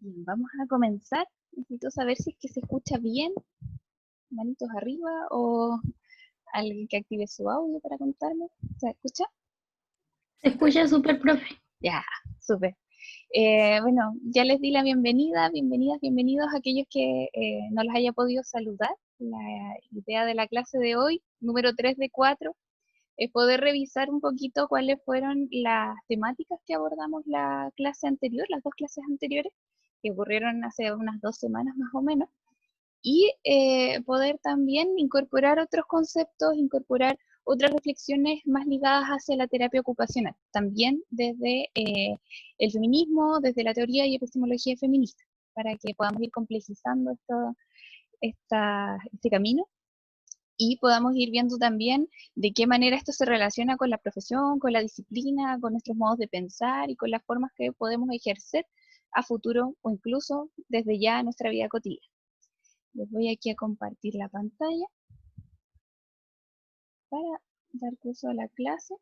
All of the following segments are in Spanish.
Bien, vamos a comenzar. Necesito saber si es que se escucha bien, manitos arriba, o alguien que active su audio para contarme. ¿Se escucha? Se escucha súper, profe. Ya, súper. Bueno, ya les di la bienvenida, bienvenidos a aquellos que no los haya podido saludar. La idea de la clase de hoy, número 3 de 4, es poder revisar un poquito cuáles fueron las temáticas que abordamos la clase anterior, las dos clases anteriores, que ocurrieron hace unas 2 semanas más o menos, y poder también incorporar otros conceptos, incorporar otras reflexiones más ligadas hacia la terapia ocupacional, también desde el feminismo, desde la teoría y epistemología feminista, para que podamos ir complejizando este camino y podamos ir viendo también de qué manera esto se relaciona con la profesión, con la disciplina, con nuestros modos de pensar y con las formas que podemos ejercer a futuro o incluso desde ya en nuestra vida cotidiana. Les voy aquí a compartir la pantalla para dar curso a la clase.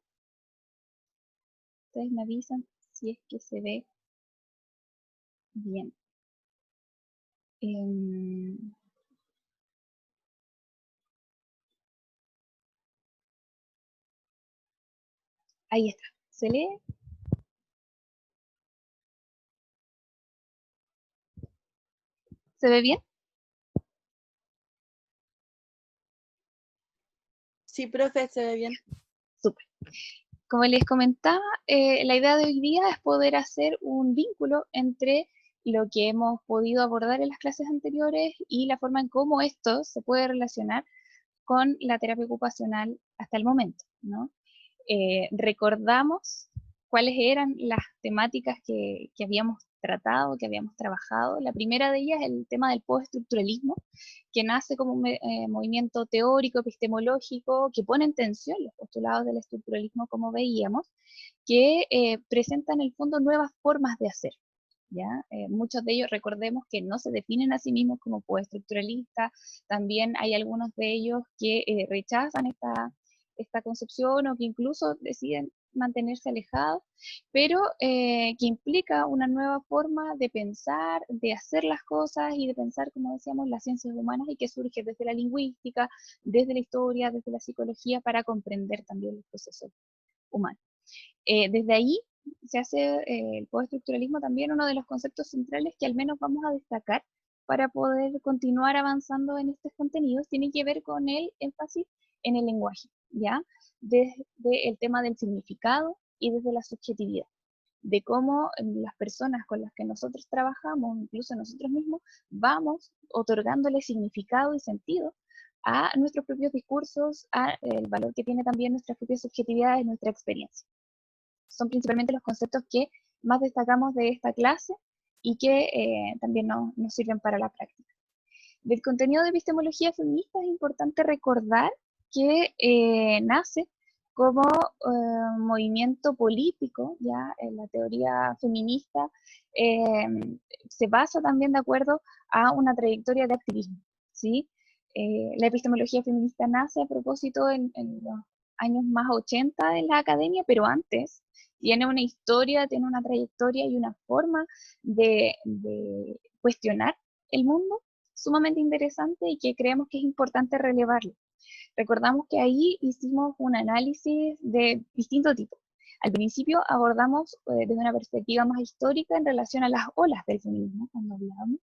Ustedes me avisan si es que se ve bien. Ahí está. ¿Se lee? ¿Se ve bien? Sí, profe, se ve bien. Súper. Como les comentaba, la idea de hoy día es poder hacer un vínculo entre lo que hemos podido abordar en las clases anteriores y la forma en cómo esto se puede relacionar con la terapia ocupacional hasta el momento, ¿no? Recordamos cuáles eran las temáticas que habíamos tratado, que habíamos trabajado. La primera de ellas es el tema del postestructuralismo, que nace como un movimiento teórico, epistemológico, que pone en tensión los postulados del estructuralismo, como veíamos, que presenta en el fondo nuevas formas de hacer. ¿Ya? Muchos de ellos, recordemos que no se definen a sí mismos como postestructuralistas, también hay algunos de ellos que rechazan esta concepción o que incluso deciden mantenerse alejados, pero que implica una nueva forma de pensar, de hacer las cosas y de pensar, como decíamos, las ciencias humanas y que surge desde la lingüística, desde la historia, desde la psicología, para comprender también los procesos humanos. Desde ahí se hace el postestructuralismo también uno de los conceptos centrales que al menos vamos a destacar para poder continuar avanzando en estos contenidos, tiene que ver con el énfasis en el lenguaje, ¿ya? Desde el tema del significado y desde la subjetividad, de cómo las personas con las que nosotros trabajamos, incluso nosotros mismos, vamos otorgándole significado y sentido a nuestros propios discursos, a el valor que tiene también nuestra propia subjetividad y nuestra experiencia. Son principalmente los conceptos que más destacamos de esta clase y que también nos sirven para la práctica. Del contenido de epistemología feminista es importante recordar que nace como movimiento político, ya en la teoría feminista eh, se basa también de acuerdo a una trayectoria de activismo, ¿sí? La epistemología feminista nace a propósito en los años más 80 en la academia, pero antes tiene una historia, tiene una trayectoria y una forma de cuestionar el mundo sumamente interesante y que creemos que es importante relevarlo. Recordamos que ahí hicimos un análisis de distinto tipo. Al principio abordamos desde una perspectiva más histórica en relación a las olas del feminismo, cuando hablábamos.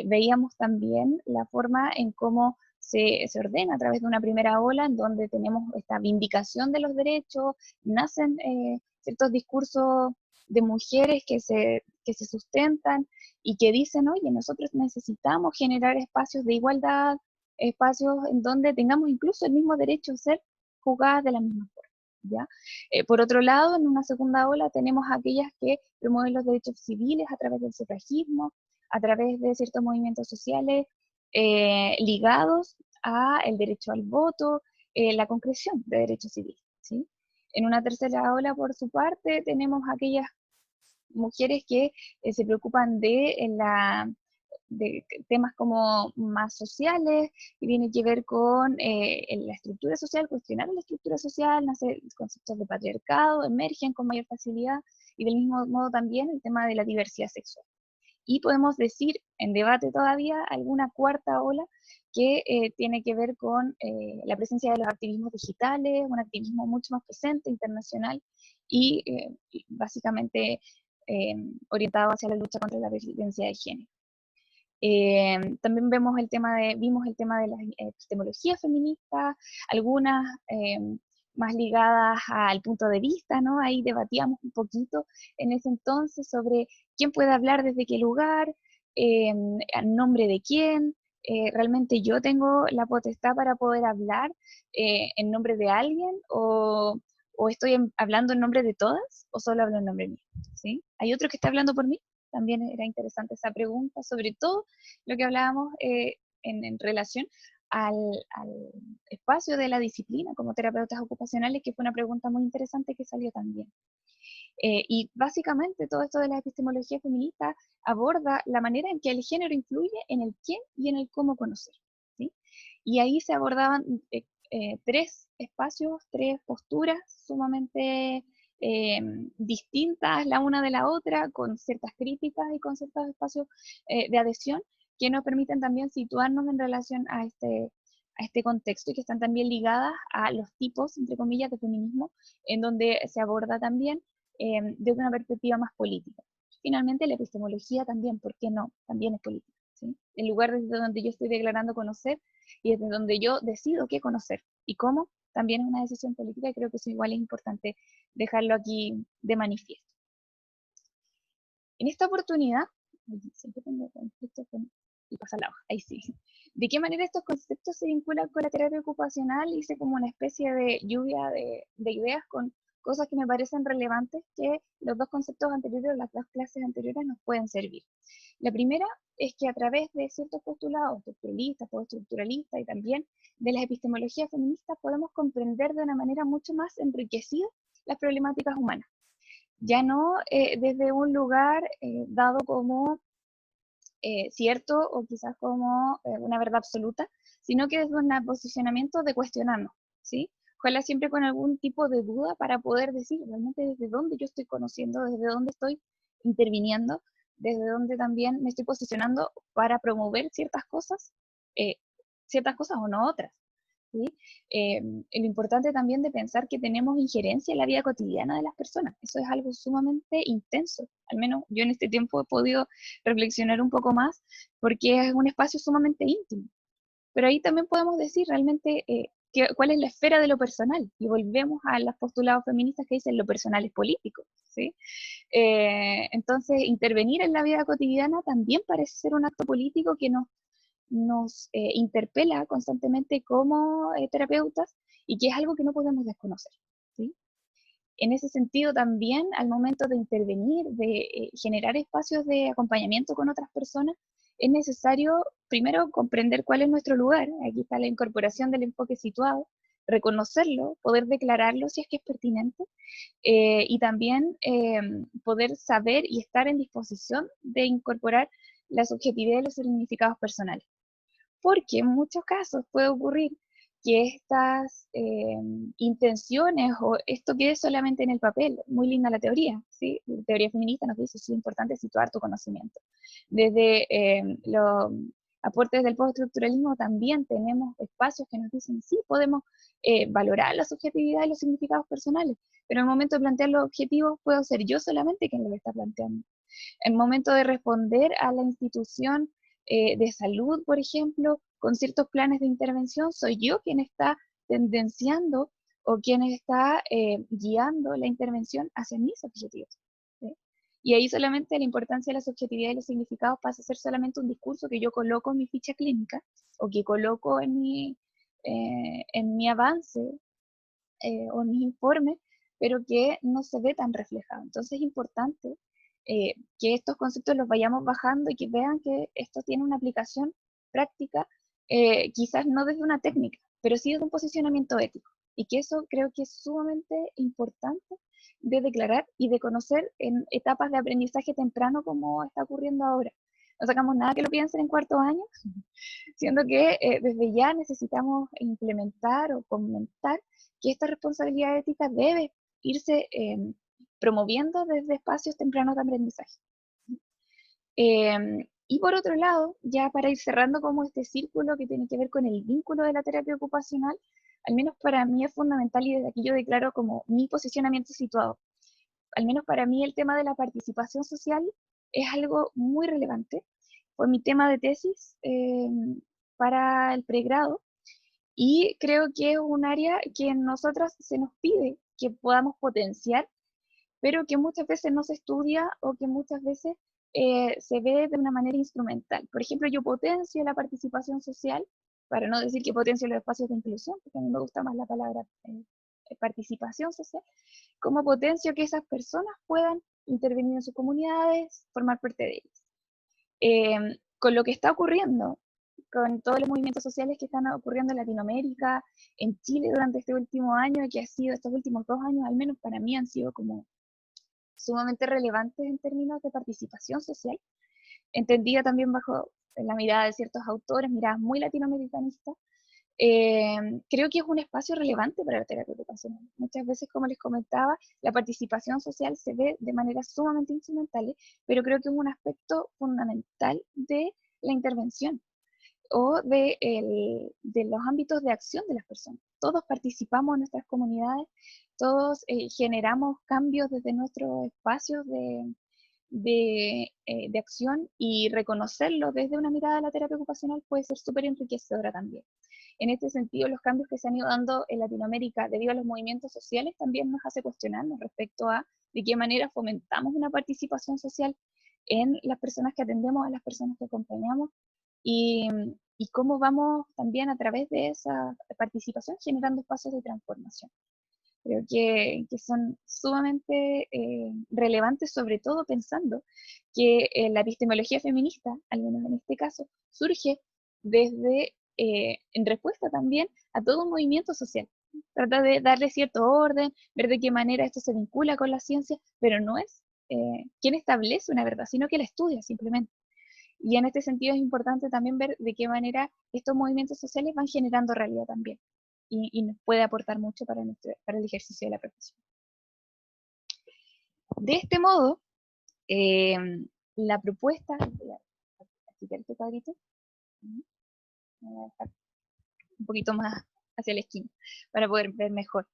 Veíamos también la forma en cómo se ordena a través de una primera ola, en donde tenemos esta vindicación de los derechos, nacen ciertos discursos de mujeres que se sustentan y que dicen, oye, nosotros necesitamos generar espacios de igualdad, espacios en donde tengamos incluso el mismo derecho a ser juzgadas de la misma forma. ¿Ya? Por otro lado, en una segunda ola tenemos aquellas que promueven los derechos civiles a través del sufragismo, a través de ciertos movimientos sociales ligados a el derecho al voto, la concreción de derechos civiles, ¿sí? En una tercera ola, por su parte, tenemos aquellas mujeres que se preocupan de temas como más sociales, que tienen que ver con la estructura social, cuestionar la estructura social, nacer conceptos de patriarcado, emergen con mayor facilidad, y del mismo modo también el tema de la diversidad sexual. Y podemos decir, en debate todavía, alguna cuarta ola que tiene que ver con la presencia de los activismos digitales, un activismo mucho más presente, internacional, y básicamente orientado hacia la lucha contra la violencia de género. También vimos el tema de las epistemologías feministas, algunas más ligadas al punto de vista, ¿no? Ahí debatíamos un poquito en ese entonces sobre quién puede hablar desde qué lugar, en nombre de quién, realmente yo tengo la potestad para poder hablar en nombre de alguien o estoy hablando en nombre de todas o solo hablo en nombre mío, ¿sí? ¿Hay otro que está hablando por mí? También era interesante esa pregunta, sobre todo lo que hablábamos en relación al espacio de la disciplina como terapeutas ocupacionales, que fue una pregunta muy interesante que salió también. Y básicamente todo esto de la epistemología feminista aborda la manera en que el género influye en el quién y en el cómo conocer, ¿sí? Y ahí se abordaban tres espacios, tres posturas sumamente distintas la una de la otra, con ciertas críticas y con ciertos espacios de adhesión que nos permiten también situarnos en relación a este contexto y que están también ligadas a los tipos, entre comillas, de feminismo, en donde se aborda también desde una perspectiva más política. Finalmente, la epistemología también, ¿por qué no? También es política, ¿sí? El lugar desde donde yo estoy declarando conocer y desde donde yo decido qué conocer y cómo, también es una decisión política y creo que eso igual es importante dejarlo aquí de manifiesto. En esta oportunidad, siempre tengo conflicto con, y pasa la hoja, ahí sí. ¿De qué manera estos conceptos se vinculan con la terapia ocupacional? Hice como una especie de lluvia de ideas con cosas que me parecen relevantes que los dos conceptos anteriores, las dos clases anteriores nos pueden servir. La primera es que a través de ciertos postulados estructuralistas, postestructuralistas y también de las epistemologías feministas podemos comprender de una manera mucho más enriquecida las problemáticas humanas. Ya no desde un lugar dado como cierto o quizás como una verdad absoluta, sino que desde un posicionamiento de cuestionarnos, ¿sí? Ojalá siempre con algún tipo de duda para poder decir realmente desde dónde yo estoy conociendo, desde dónde estoy interviniendo, desde dónde también me estoy posicionando para promover eh, ciertas cosas o no otras, ¿sí? Lo importante también de pensar que tenemos injerencia en la vida cotidiana de las personas. Eso es algo sumamente intenso. Al menos yo en este tiempo he podido reflexionar un poco más porque es un espacio sumamente íntimo. Pero ahí también podemos decir realmente cuál es la esfera de lo personal. Y volvemos a los postulados feministas que dicen lo personal es político, ¿sí? Entonces, intervenir en la vida cotidiana también parece ser un acto político que nos interpela constantemente como terapeutas y que es algo que no podemos desconocer, ¿sí? En ese sentido también, al momento de intervenir, de generar espacios de acompañamiento con otras personas, es necesario primero comprender cuál es nuestro lugar. Aquí está la incorporación del enfoque situado, reconocerlo, poder declararlo si es que es pertinente, y también poder saber y estar en disposición de incorporar la subjetividad y los significados personales. Porque en muchos casos puede ocurrir que estas intenciones o esto quede solamente en el papel. Muy linda la teoría, ¿sí? La teoría feminista nos dice que es importante situar tu conocimiento. Desde los aportes del postestructuralismo también tenemos espacios que nos dicen sí, podemos valorar la subjetividad y los significados personales, pero en el momento de plantear los objetivos puedo ser yo solamente quien lo está planteando. En el momento de responder a la institución de salud, por ejemplo, con ciertos planes de intervención, soy yo quien está tendenciando o quien está guiando la intervención hacia mis objetivos, ¿sí? Y ahí solamente la importancia de la subjetividad y los significados pasa a ser solamente un discurso que yo coloco en mi ficha clínica o que coloco en mi avance o en mis informes, pero que no se ve tan reflejado. Entonces es importante que estos conceptos los vayamos bajando y que vean que esto tiene una aplicación práctica, quizás no desde una técnica, pero sí desde un posicionamiento ético. Y que eso creo que es sumamente importante de declarar y de conocer en etapas de aprendizaje temprano como está ocurriendo ahora. No sacamos nada que lo piensen en cuarto año, siendo que desde ya necesitamos implementar o comentar que esta responsabilidad ética debe irse promoviendo desde espacios tempranos de aprendizaje. Y por otro lado, ya para ir cerrando como este círculo que tiene que ver con el vínculo de la terapia ocupacional, al menos para mí es fundamental y desde aquí yo declaro como mi posicionamiento situado. Al menos para mí el tema de la participación social es algo muy relevante. Fue mi tema de tesis para el pregrado y creo que es un área que nosotras se nos pide que podamos potenciar, pero que muchas veces no se estudia o que muchas veces se ve de una manera instrumental. Por ejemplo, yo potencio la participación social, para no decir que potencio los espacios de inclusión, porque a mí me gusta más la palabra participación social, como potencio que esas personas puedan intervenir en sus comunidades, formar parte de ellas. Con lo que está ocurriendo, con todos los movimientos sociales que están ocurriendo en Latinoamérica, en Chile durante este último año, y que ha sido estos últimos 2 años, al menos para mí, han sido como sumamente relevantes en términos de participación social, entendida también bajo la mirada de ciertos autores, miradas muy latinoamericanistas. Creo que es un espacio relevante para la terapia ocupacional. Muchas veces, como les comentaba, la participación social se ve de manera sumamente instrumental, pero creo que es un aspecto fundamental de la intervención o de los ámbitos de acción de las personas. Todos participamos en nuestras comunidades, todos generamos cambios desde nuestros espacios de acción, y reconocerlo desde una mirada de la terapia ocupacional puede ser súper enriquecedora también. En este sentido, los cambios que se han ido dando en Latinoamérica debido a los movimientos sociales también nos hace cuestionarnos respecto a de qué manera fomentamos una participación social en las personas que atendemos, a las personas que acompañamos, y, y cómo vamos también a través de esa participación generando espacios de transformación. Creo que son sumamente relevantes, sobre todo pensando que la epistemología feminista, al menos en este caso, surge desde, en respuesta también a todo un movimiento social. Trata de darle cierto orden, ver de qué manera esto se vincula con la ciencia, pero no es quien establece una verdad, sino que la estudia simplemente. Y en este sentido es importante también ver de qué manera estos movimientos sociales van generando realidad también. Y nos puede aportar mucho para el ejercicio de la profesión. De este modo, la propuesta, voy a quitar este cuadrito, voy a dejar un poquito más hacia la esquina para poder ver mejor.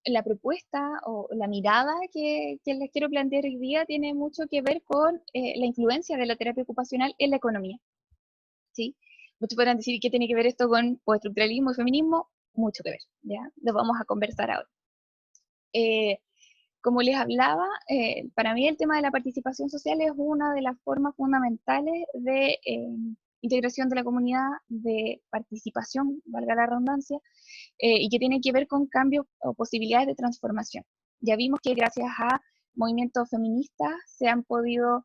La propuesta o la mirada que les quiero plantear hoy día tiene mucho que ver con la influencia de la terapia ocupacional en la economía. ¿Sí? Muchos podrán decir, ¿qué tiene que ver esto con postestructuralismo y feminismo? Mucho que ver, ¿ya? Lo vamos a conversar ahora. Como les hablaba, para mí el tema de la participación social es una de las formas fundamentales de integración de la comunidad, de participación, valga la redundancia, y que tiene que ver con cambios o posibilidades de transformación. Ya vimos que gracias a movimientos feministas se han podido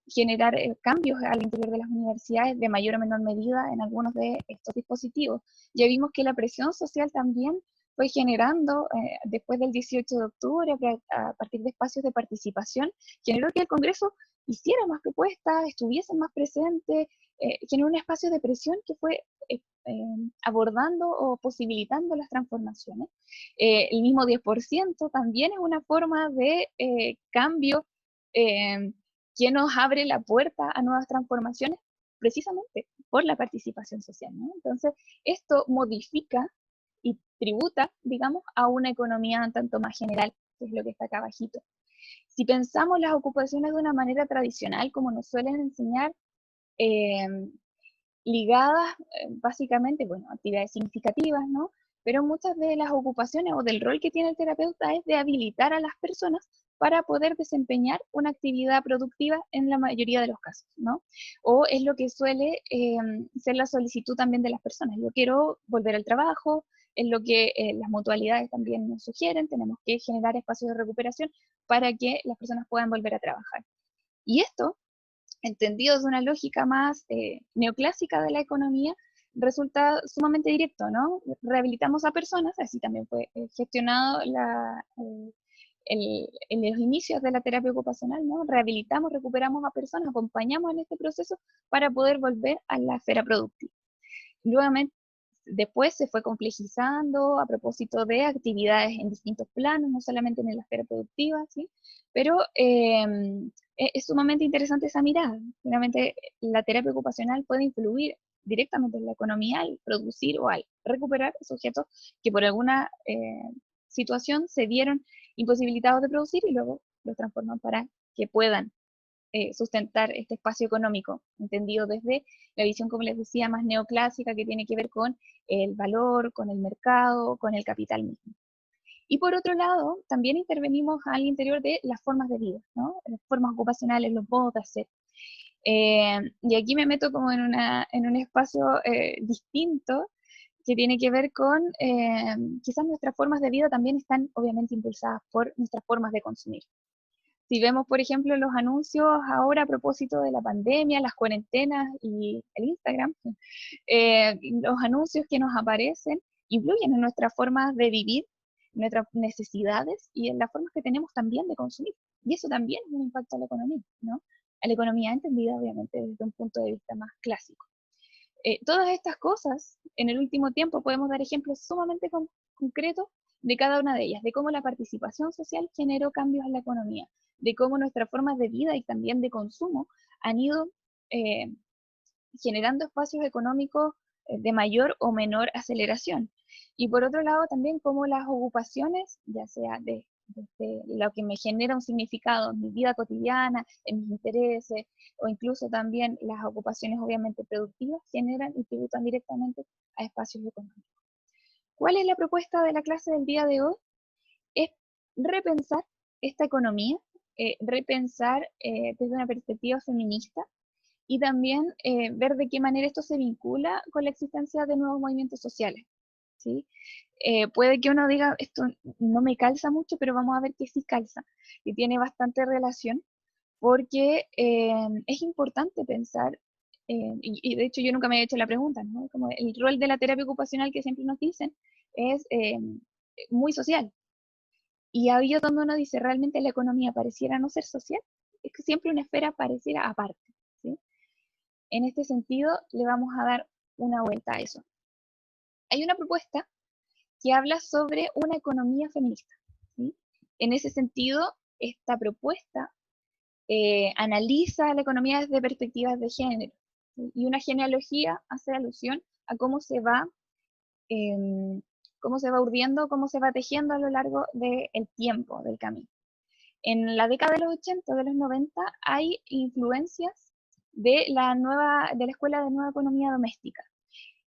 generar cambios al interior de las universidades de mayor o menor medida en algunos de estos dispositivos. Ya vimos que la presión social también fue generando, después del 18 de octubre, a partir de espacios de participación, generó que el Congreso hiciera más propuestas, estuviese más presente, generó un espacio de presión que fue abordando o posibilitando las transformaciones. El mismo 10% también es una forma de cambio que nos abre la puerta a nuevas transformaciones precisamente por la participación social, ¿no? Entonces, esto modifica y tributa, digamos, a una economía un tanto más general, que es lo que está acá abajito. Si pensamos las ocupaciones de una manera tradicional, como nos suelen enseñar, ligadas básicamente, bueno, a actividades significativas, ¿no? Pero muchas de las ocupaciones o del rol que tiene el terapeuta es de habilitar a las personas para poder desempeñar una actividad productiva en la mayoría de los casos, ¿no? O es lo que suele ser la solicitud también de las personas. Yo quiero volver al trabajo, es lo que las mutualidades también nos sugieren, tenemos que generar espacios de recuperación para que las personas puedan volver a trabajar. Y esto, entendido desde una lógica más neoclásica de la economía, resulta sumamente directo, ¿no? Rehabilitamos a personas, así también fue gestionado en los inicios de la terapia ocupacional, ¿no? Rehabilitamos, recuperamos a personas, acompañamos en este proceso para poder volver a la esfera productiva. Nuevamente, Después se fue complejizando a propósito de actividades en distintos planos, no solamente en la esfera productiva, ¿sí? Pero es sumamente interesante esa mirada. Finalmente, la terapia ocupacional puede influir directamente en la economía al producir o al recuperar sujetos que por alguna situación se vieron imposibilitados de producir y luego los transforman para que puedan sustentar este espacio económico, entendido desde la visión, como les decía, más neoclásica, que tiene que ver con el valor, con el mercado, con el capital mismo. Y por otro lado, también intervenimos al interior de las formas de vida, ¿no? Las formas ocupacionales, los modos de hacer. Y aquí me meto como en un espacio distinto, que tiene que ver con, quizás nuestras formas de vida también están obviamente impulsadas por nuestras formas de consumir. Si vemos, por ejemplo, los anuncios ahora a propósito de la pandemia, las cuarentenas y el Instagram, los anuncios que nos aparecen influyen en nuestras formas de vivir, nuestras necesidades y en las formas que tenemos también de consumir. Y eso también es un impacto a la economía, ¿no? A la economía entendida, obviamente, desde un punto de vista más clásico. Todas estas cosas, en el último tiempo podemos dar ejemplos sumamente concretos de cada una de ellas, de cómo la participación social generó cambios en la economía, de cómo nuestras formas de vida y también de consumo han ido generando espacios económicos de mayor o menor aceleración. Y por otro lado también cómo las ocupaciones, ya sea desde lo que me genera un significado en mi vida cotidiana, en mis intereses, o incluso también las ocupaciones obviamente productivas, generan y tributan directamente a espacios económicos. ¿Cuál es la propuesta de la clase del día de hoy? Es repensar esta economía, repensar desde una perspectiva feminista y también ver de qué manera esto se vincula con la existencia de nuevos movimientos sociales, ¿sí? Puede que uno diga, esto no me calza mucho, pero vamos a ver que sí calza y tiene bastante relación, porque es importante pensar, y de hecho yo nunca me he hecho la pregunta, ¿no? Como el rol de la terapia ocupacional que siempre nos dicen es muy social. Y ahí es donde uno dice, realmente la economía pareciera no ser social, es que siempre una esfera pareciera aparte, ¿sí? En este sentido, le vamos a dar una vuelta a eso. Hay una propuesta que habla sobre una economía feminista, ¿sí? En ese sentido, esta propuesta analiza la economía desde perspectivas de género, ¿sí? Y una genealogía hace alusión a cómo se va urdiendo, cómo se va tejiendo a lo largo del tiempo, del camino. En la década de los 80, de los 90, hay influencias de de la Escuela de Nueva Economía Doméstica.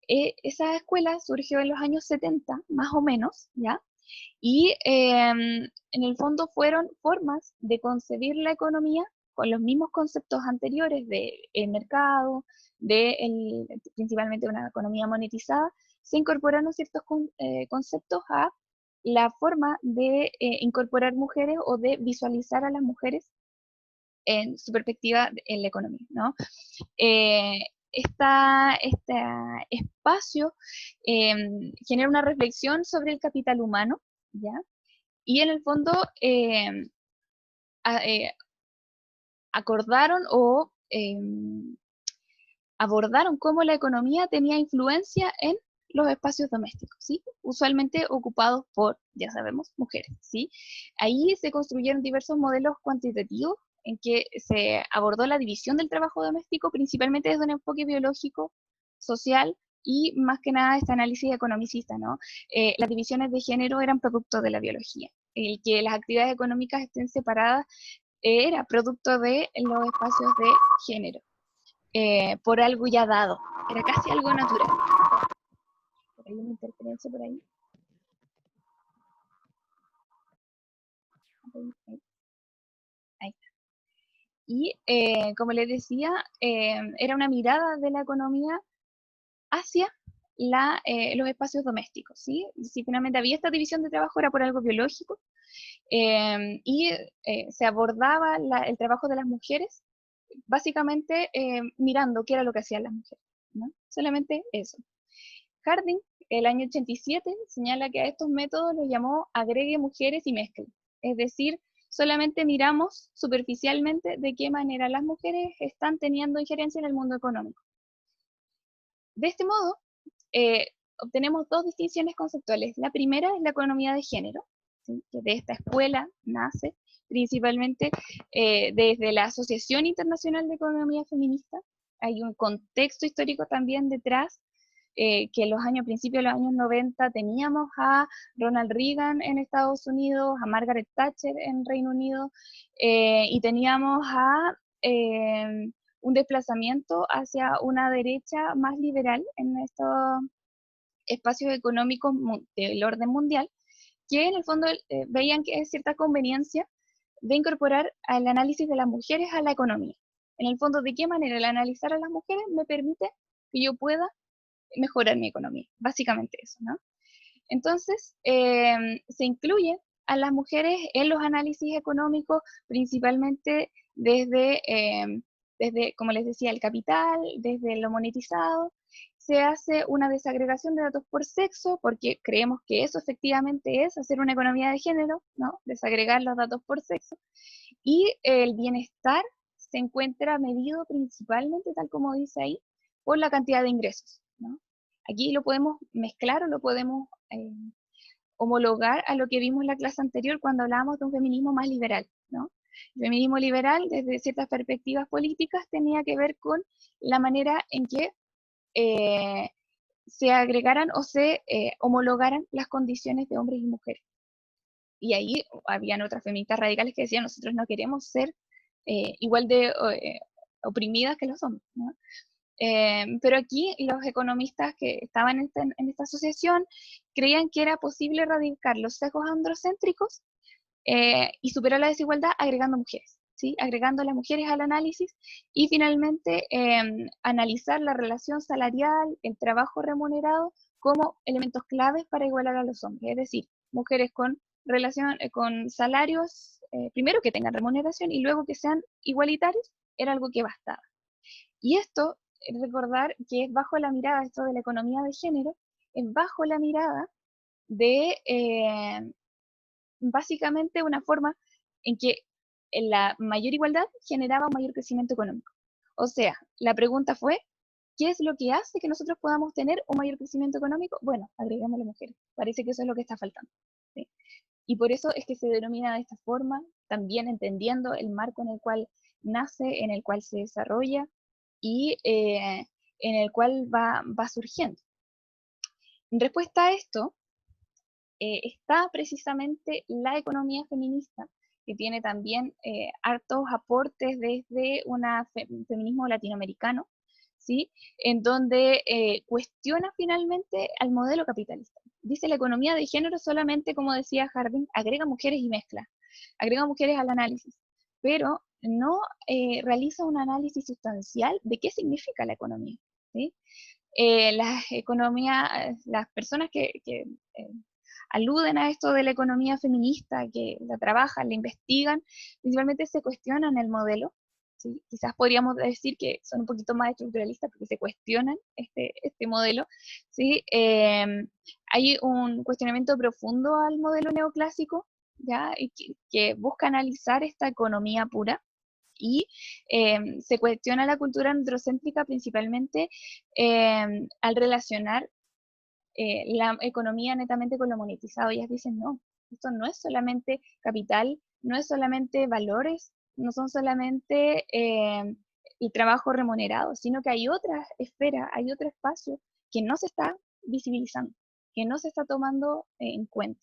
Esa escuela surgió en los años 70, más o menos, ¿ya? Y en el fondo fueron formas de concebir la economía con los mismos conceptos anteriores del mercado, principalmente una economía monetizada, se incorporaron ciertos conceptos a la forma de incorporar mujeres o de visualizar a las mujeres en su perspectiva en la economía, ¿no? Este espacio genera una reflexión sobre el capital humano, ¿ya? Y en el fondo a, acordaron o abordaron cómo la economía tenía influencia en los espacios domésticos, ¿sí? Usualmente ocupados por, ya sabemos, mujeres, ¿sí? Ahí se construyeron diversos modelos cuantitativos en que se abordó la división del trabajo doméstico principalmente desde un enfoque biológico, social y más que nada este análisis economicista, ¿no? Las divisiones de género eran producto de la biología. El que las actividades económicas estén separadas era producto de los espacios de género. Por algo ya dado, era casi algo natural. Hay una interferencia por ahí. Ahí está. Y como les decía, era una mirada de la economía hacia los espacios domésticos, ¿sí? Si finalmente había esta división de trabajo era por algo biológico y se abordaba el trabajo de las mujeres básicamente mirando qué era lo que hacían las mujeres, ¿no? Solamente eso. Harding, el año 87, señala que a estos métodos los llamó agregue mujeres y mezcle. Es decir, solamente miramos superficialmente de qué manera las mujeres están teniendo injerencia en el mundo económico. De este modo, obtenemos dos distinciones conceptuales. La primera es la economía de género, ¿sí? Que de esta escuela nace principalmente desde la Asociación Internacional de Economía Feminista. Hay un contexto histórico también detrás, que en los años, principios de los años 90 teníamos a Ronald Reagan en Estados Unidos, a Margaret Thatcher en Reino Unido, y teníamos a un desplazamiento hacia una derecha más liberal en estos espacios económicos del orden mundial, que en el fondo veían que es cierta conveniencia de incorporar al análisis de las mujeres a la economía. En el fondo, ¿de qué manera el analizar a las mujeres me permite que yo pueda mejorar mi economía? Básicamente eso, ¿no? Entonces, se incluye a las mujeres en los análisis económicos, principalmente desde, como les decía, el capital, desde lo monetizado. Se hace una desagregación de datos por sexo, porque creemos que eso efectivamente es hacer una economía de género, ¿no? Desagregar los datos por sexo. Y el bienestar se encuentra medido principalmente, tal como dice ahí, por la cantidad de ingresos, ¿no? Aquí lo podemos mezclar o lo podemos homologar a lo que vimos en la clase anterior cuando hablábamos de un feminismo más liberal, ¿no? El feminismo liberal, desde ciertas perspectivas políticas, tenía que ver con la manera en que se agregaran o se homologaran las condiciones de hombres y mujeres. Y ahí habían otras feministas radicales que decían, nosotros no queremos ser igual de oprimidas que los hombres, ¿no? Pero aquí los economistas que estaban en esta asociación creían que era posible erradicar los sesgos androcéntricos y superar la desigualdad agregando mujeres, ¿sí? Agregando a las mujeres al análisis y finalmente analizar la relación salarial, el trabajo remunerado como elementos claves para igualar a los hombres, es decir, mujeres con relación con salarios, primero que tengan remuneración y luego que sean igualitarios, era algo que bastaba. Y esto, recordar que es bajo la mirada, esto de la economía de género, es bajo la mirada de básicamente una forma en que la mayor igualdad generaba un mayor crecimiento económico. O sea, la pregunta fue, ¿qué es lo que hace que nosotros podamos tener un mayor crecimiento económico? Bueno, agregamos las mujeres. Parece que eso es lo que está faltando, ¿sí? Y por eso es que se denomina de esta forma, también entendiendo el marco en el cual nace, en el cual se desarrolla y en el cual va surgiendo. En respuesta a esto, está precisamente la economía feminista, que tiene también hartos aportes desde un feminismo latinoamericano, ¿sí? En donde cuestiona finalmente al modelo capitalista. Dice la economía de género solamente, como decía Harding, agrega mujeres y mezcla, agrega mujeres al análisis, pero no realiza un análisis sustancial de qué significa la economía, ¿sí? Las economías, las personas que aluden a esto de la economía feminista, que la trabajan, la investigan, principalmente se cuestionan el modelo, ¿sí? Quizás podríamos decir que son un poquito más estructuralistas porque se cuestionan este modelo, ¿sí? Hay un cuestionamiento profundo al modelo neoclásico, ¿ya? Y que busca analizar esta economía pura, y se cuestiona la cultura androcéntrica principalmente al relacionar la economía netamente con lo monetizado. Ellas dicen, no, esto no es solamente capital, no es solamente valores, no son solamente el trabajo remunerado, sino que hay otra esfera, hay otro espacio que no se está visibilizando, que no se está tomando en cuenta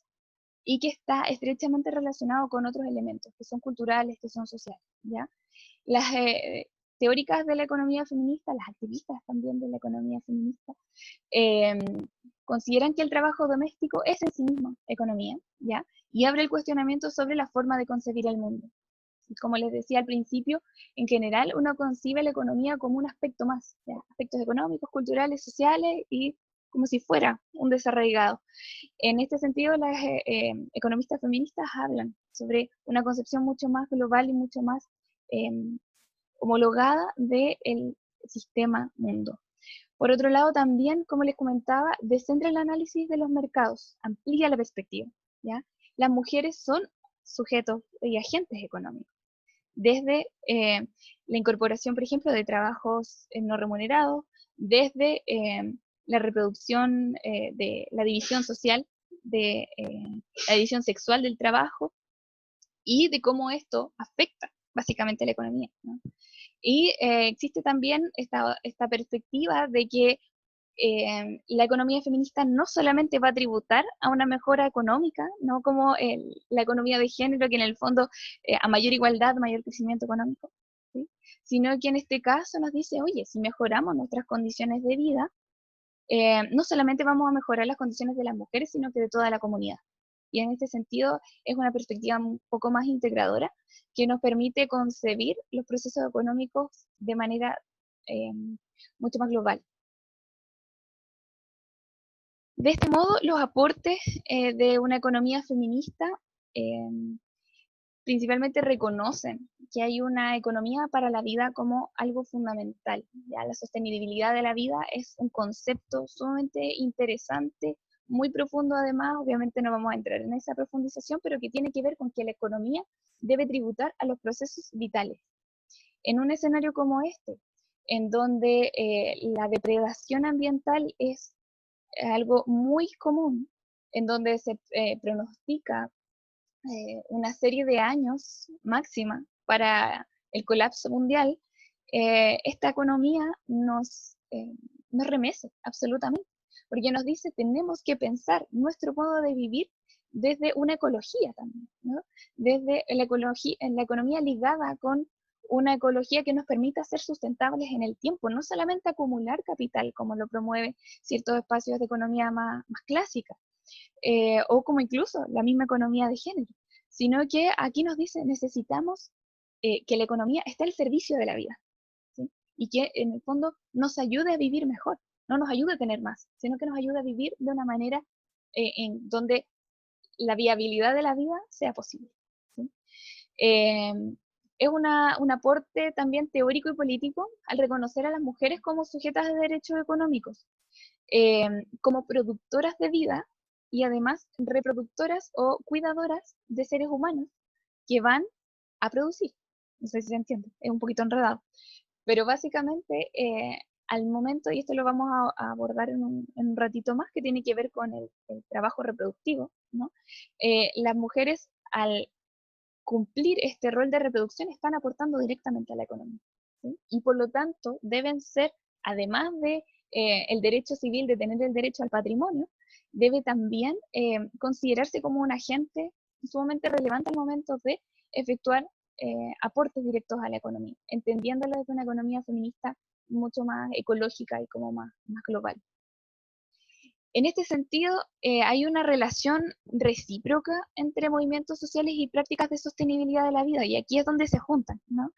y que está estrechamente relacionado con otros elementos que son culturales, que son sociales, ¿ya? Las teóricas de la economía feminista, las activistas también de la economía feminista, eh, consideran que el trabajo doméstico es en sí mismo economía, ¿ya? Y abre el cuestionamiento sobre la forma de concebir el mundo. Y como les decía al principio, en general uno concibe la economía como un aspecto más, ¿ya? Aspectos económicos, culturales, sociales y como si fuera un desarraigado. En este sentido, las economistas feministas hablan sobre una concepción mucho más global y mucho más homologada del sistema mundo. Por otro lado, también, como les comentaba, descentra el análisis de los mercados, amplía la perspectiva, ¿ya? Las mujeres son sujetos y agentes económicos, desde la incorporación, por ejemplo, de trabajos no remunerados, desde la reproducción de la división social, de la división sexual del trabajo y de cómo esto afecta básicamente la economía, ¿no? Y existe también esta perspectiva de que la economía feminista no solamente va a tributar a una mejora económica, no como la economía de género, que en el fondo a mayor igualdad, mayor crecimiento económico, ¿sí? Sino que en este caso nos dice, oye, si mejoramos nuestras condiciones de vida, no solamente vamos a mejorar las condiciones de las mujeres, sino que de toda la comunidad. Y en este sentido es una perspectiva un poco más integradora que nos permite concebir los procesos económicos de manera mucho más global. De este modo, los aportes de una economía feminista principalmente reconocen que hay una economía para la vida como algo fundamental. ¿Ya? La sostenibilidad de la vida es un concepto sumamente interesante, muy profundo además, obviamente no vamos a entrar en esa profundización, pero que tiene que ver con que la economía debe tributar a los procesos vitales. En un escenario como este, en donde la depredación ambiental es algo muy común, en donde se pronostica una serie de años máxima para el colapso mundial, esta economía nos remece absolutamente, porque nos dice tenemos que pensar nuestro modo de vivir desde una ecología también, ¿no? Desde la economía ligada con una ecología que nos permita ser sustentables en el tiempo, no solamente acumular capital como lo promueve ciertos espacios de economía más clásica, o como incluso la misma economía de género, sino que aquí nos dice necesitamos que la economía esté al servicio de la vida, ¿sí? Y que en el fondo nos ayude a vivir mejor, no nos ayude a tener más, sino que nos ayude a vivir de una manera en donde la viabilidad de la vida sea posible, ¿sí? Eh, es un aporte también teórico y político al reconocer a las mujeres como sujetas de derechos económicos, como productoras de vida y además reproductoras o cuidadoras de seres humanos que van a producir. No sé si se entiende, es un poquito enredado. Pero básicamente, al momento, y esto lo vamos a abordar en un ratito más, que tiene que ver con el trabajo reproductivo, ¿no? Las mujeres al cumplir este rol de reproducción están aportando directamente a la economía, ¿sí? Y por lo tanto deben ser, además de el derecho civil de tener el derecho al patrimonio, debe también considerarse como un agente sumamente relevante al momento de efectuar aportes directos a la economía, entendiéndolo desde una economía feminista mucho más ecológica y como más global. En este sentido, hay una relación recíproca entre movimientos sociales y prácticas de sostenibilidad de la vida, y aquí es donde se juntan, ¿no?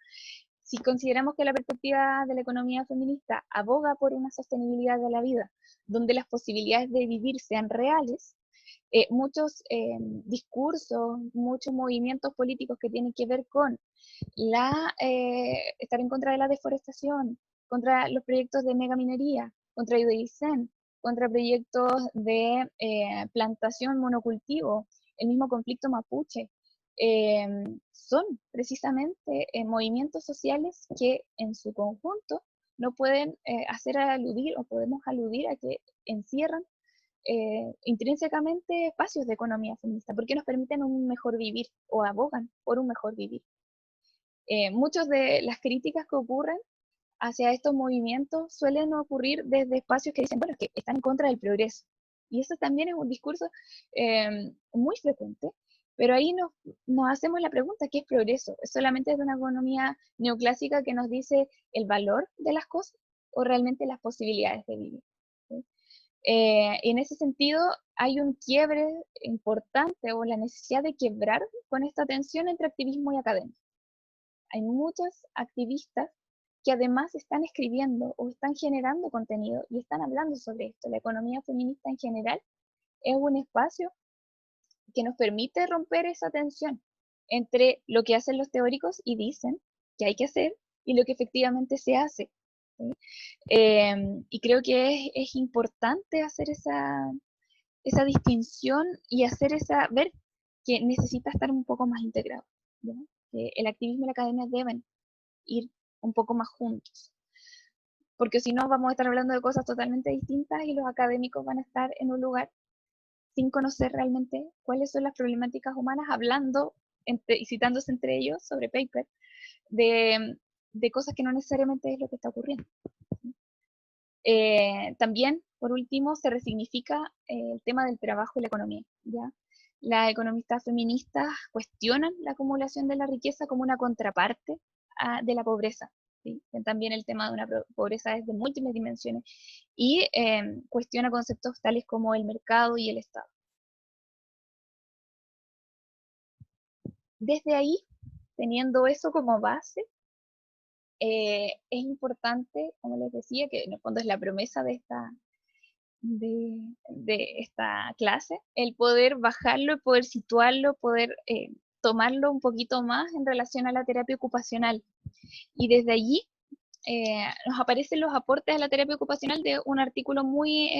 Si consideramos que la perspectiva de la economía feminista aboga por una sostenibilidad de la vida, donde las posibilidades de vivir sean reales, muchos discursos, muchos movimientos políticos que tienen que ver con estar en contra de la deforestación, contra los proyectos de megaminería, contra Ibericén, contra proyectos de plantación monocultivo, el mismo conflicto mapuche, eh, son precisamente movimientos sociales que en su conjunto no pueden hacer aludir o podemos aludir a que encierran intrínsecamente espacios de economía feminista, porque nos permiten un mejor vivir o abogan por un mejor vivir. Muchas de las críticas que ocurren hacia estos movimientos suelen ocurrir desde espacios que dicen, bueno, es que están en contra del progreso. Y eso también es un discurso muy frecuente, pero ahí nos hacemos la pregunta, ¿qué es progreso? ¿Es solamente de una economía neoclásica que nos dice el valor de las cosas o realmente las posibilidades de vivir? ¿Sí? En ese sentido, hay un quiebre importante o la necesidad de quebrar con esta tensión entre activismo y academia. Hay muchas activistas que además están escribiendo o están generando contenido y están hablando sobre esto. La economía feminista en general es un espacio que nos permite romper esa tensión entre lo que hacen los teóricos y dicen que hay que hacer y lo que efectivamente se hace, ¿sí? Y creo que es importante hacer esa distinción y ver que necesita estar un poco más integrado, ¿no? Que el activismo y la academia deben ir un poco más juntos. porque si no vamos a estar hablando de cosas totalmente distintas y los académicos van a estar en un lugar sin conocer realmente cuáles son las problemáticas humanas, hablando y citándose entre ellos sobre paper de cosas que no necesariamente es lo que está ocurriendo. También, por último, se resignifica el tema del trabajo y la economía, ¿ya? Las economistas feministas cuestionan la acumulación de la riqueza como una contraparte de la pobreza, ¿sí? También el tema de una pobreza es de múltiples dimensiones y cuestiona conceptos tales como el mercado y el Estado. Desde ahí, teniendo eso como base, es importante, como les decía, que en el fondo es la promesa de esta clase, el poder bajarlo, poder situarlo, poder tomarlo un poquito más en relación a la terapia ocupacional. Y desde allí nos aparecen los aportes a la terapia ocupacional de un artículo muy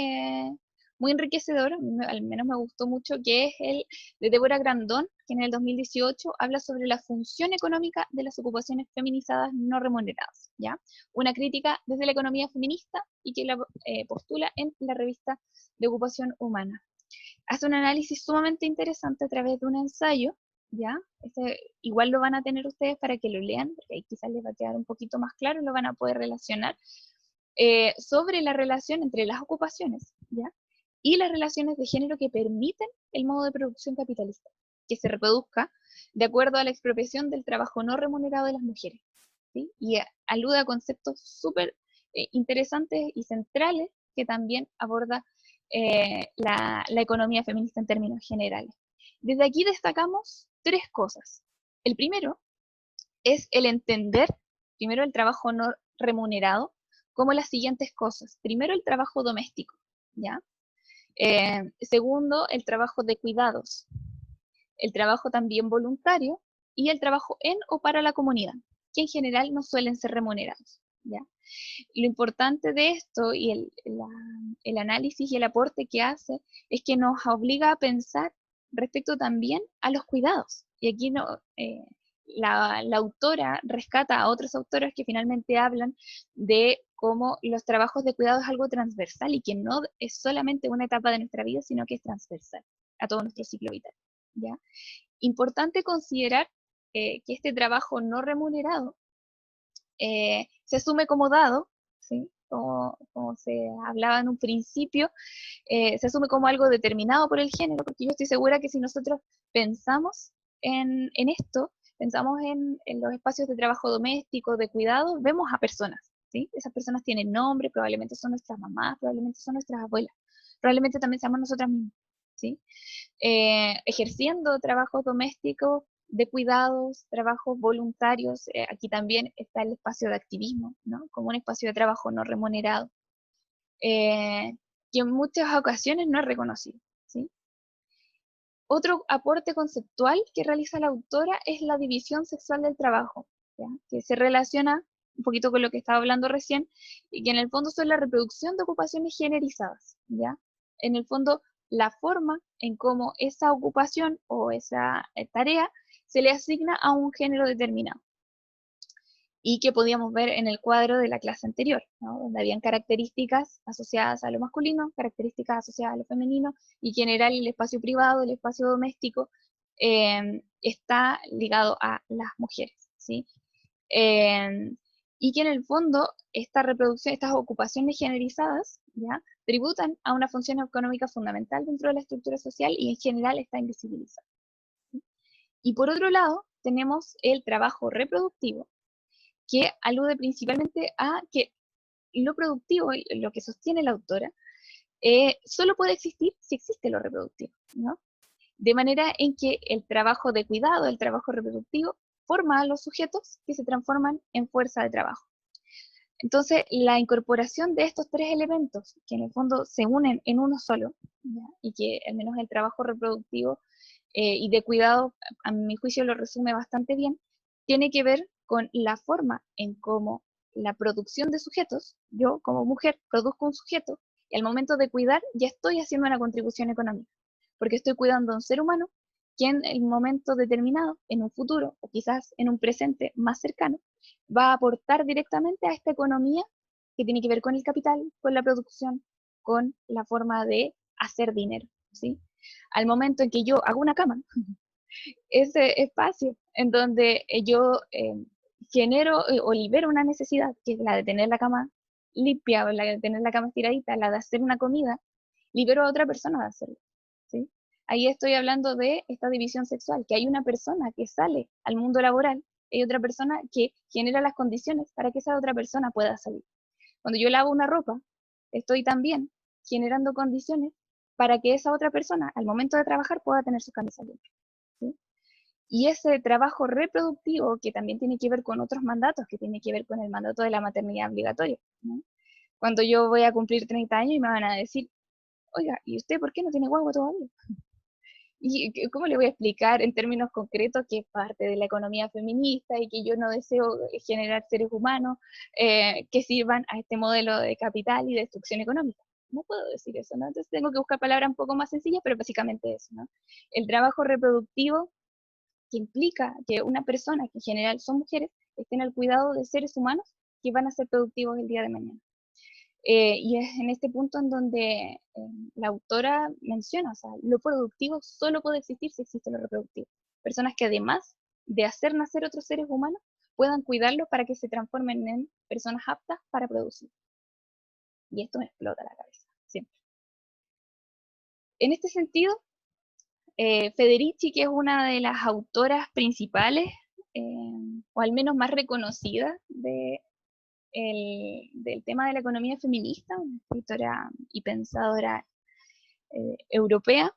enriquecedor, al menos me gustó mucho, que es el de Débora Grandón, que en el 2018 habla sobre la función económica de las ocupaciones feminizadas no remuneradas, ¿ya? Una crítica desde la economía feminista y que la postula en la revista de Ocupación Humana. Hace un análisis sumamente interesante a través de un ensayo, ¿ya? Igual lo van a tener ustedes para que lo lean, porque ahí quizás les va a quedar un poquito más claro, lo van a poder relacionar, sobre la relación entre las ocupaciones, ¿ya? Y las relaciones de género que permiten el modo de producción capitalista, que se reproduzca de acuerdo a la expropiación del trabajo no remunerado de las mujeres, ¿sí? Y alude a conceptos súper interesantes y centrales que también aborda la economía feminista en términos generales. Desde aquí destacamos tres cosas. El primero es el entender, primero, el trabajo no remunerado, como las siguientes cosas. Primero, el trabajo doméstico, ¿ya? Segundo, el trabajo de cuidados. El trabajo también voluntario y el trabajo en o para la comunidad, que en general no suelen ser remunerados, ¿ya? Lo importante de esto y el análisis y el aporte que hace es que nos obliga a pensar respecto también a los cuidados. Y aquí la autora rescata a otros autores que finalmente hablan de cómo los trabajos de cuidado es algo transversal y que no es solamente una etapa de nuestra vida, sino que es transversal a todo nuestro ciclo vital, ¿ya? Importante considerar que este trabajo no remunerado se asume como dado, ¿sí? Como se hablaba en un principio, se asume como algo determinado por el género, porque yo estoy segura que si nosotros pensamos en esto, pensamos en los espacios de trabajo doméstico, de cuidado, vemos a personas, ¿sí? Esas personas tienen nombre, probablemente son nuestras mamás, probablemente son nuestras abuelas, probablemente también seamos nosotras mismas, ¿sí? Ejerciendo trabajos domésticos, de cuidados, trabajos voluntarios. Aquí también está el espacio de activismo, ¿no? Como un espacio de trabajo no remunerado, que en muchas ocasiones no es reconocido, ¿sí? Otro aporte conceptual que realiza la autora es la división sexual del trabajo, ¿ya? Que se relaciona un poquito con lo que estaba hablando recién, y que en el fondo son la reproducción de ocupaciones generizadas, ¿ya? En el fondo, la forma en cómo esa ocupación o esa tarea se le asigna a un género determinado, y que podíamos ver en el cuadro de la clase anterior, ¿no? Donde habían características asociadas a lo masculino, características asociadas a lo femenino, y que en general el espacio privado, el espacio doméstico, está ligado a las mujeres, ¿sí? Y que en el fondo esta reproducción, estas ocupaciones generizadas, ¿ya? Tributan a una función económica fundamental dentro de la estructura social y en general está invisibilizada, ¿sí? Y por otro lado, tenemos el trabajo reproductivo, que alude principalmente a que lo productivo, lo que sostiene la autora, solo puede existir si existe lo reproductivo, ¿no? De manera en que el trabajo de cuidado, el trabajo reproductivo, forma a los sujetos que se transforman en fuerza de trabajo. Entonces, la incorporación de estos tres elementos, que en el fondo se unen en uno solo, ¿ya? Y que al menos el trabajo reproductivo y de cuidado, a mi juicio lo resume bastante bien, tiene que ver con la forma en cómo la producción de sujetos, yo como mujer produzco un sujeto, y al momento de cuidar ya estoy haciendo una contribución económica, porque estoy cuidando a un ser humano que en el momento determinado, en un futuro, o quizás en un presente más cercano, va a aportar directamente a esta economía que tiene que ver con el capital, con la producción, con la forma de hacer dinero, ¿sí? Al momento en que yo hago una cama, ese espacio en donde yo genero o libero una necesidad, que es la de tener la cama limpia, o la de tener la cama estiradita, la de hacer una comida, libero a otra persona de hacerlo, ¿sí? Ahí estoy hablando de esta división sexual, que hay una persona que sale al mundo laboral, hay otra persona que genera las condiciones para que esa otra persona pueda salir. Cuando yo lavo una ropa, estoy también generando condiciones para que esa otra persona, al momento de trabajar, pueda tener su camisa limpia, ¿sí? Y ese trabajo reproductivo, que también tiene que ver con otros mandatos, que tiene que ver con el mandato de la maternidad obligatoria, ¿no? Cuando yo voy a cumplir 30 años y me van a decir, oiga, ¿y usted por qué no tiene guagua todavía? ¿Y cómo le voy a explicar en términos concretos que es parte de la economía feminista y que yo no deseo generar seres humanos que sirvan a este modelo de capital y destrucción económica? No puedo decir eso, ¿no? Entonces tengo que buscar palabras un poco más sencillas, pero básicamente eso, ¿no? El trabajo reproductivo que implica que una persona, que en general son mujeres, estén al cuidado de seres humanos que van a ser productivos el día de mañana. Y es en este punto en donde la autora menciona, o sea, lo productivo solo puede existir si existe lo reproductivo. Personas que además de hacer nacer otros seres humanos, puedan cuidarlos para que se transformen en personas aptas para producir. Y esto me explota la cabeza, siempre. En este sentido, Federici, que es una de las autoras principales, o al menos más reconocidas del tema de la economía feminista, una escritora y pensadora europea,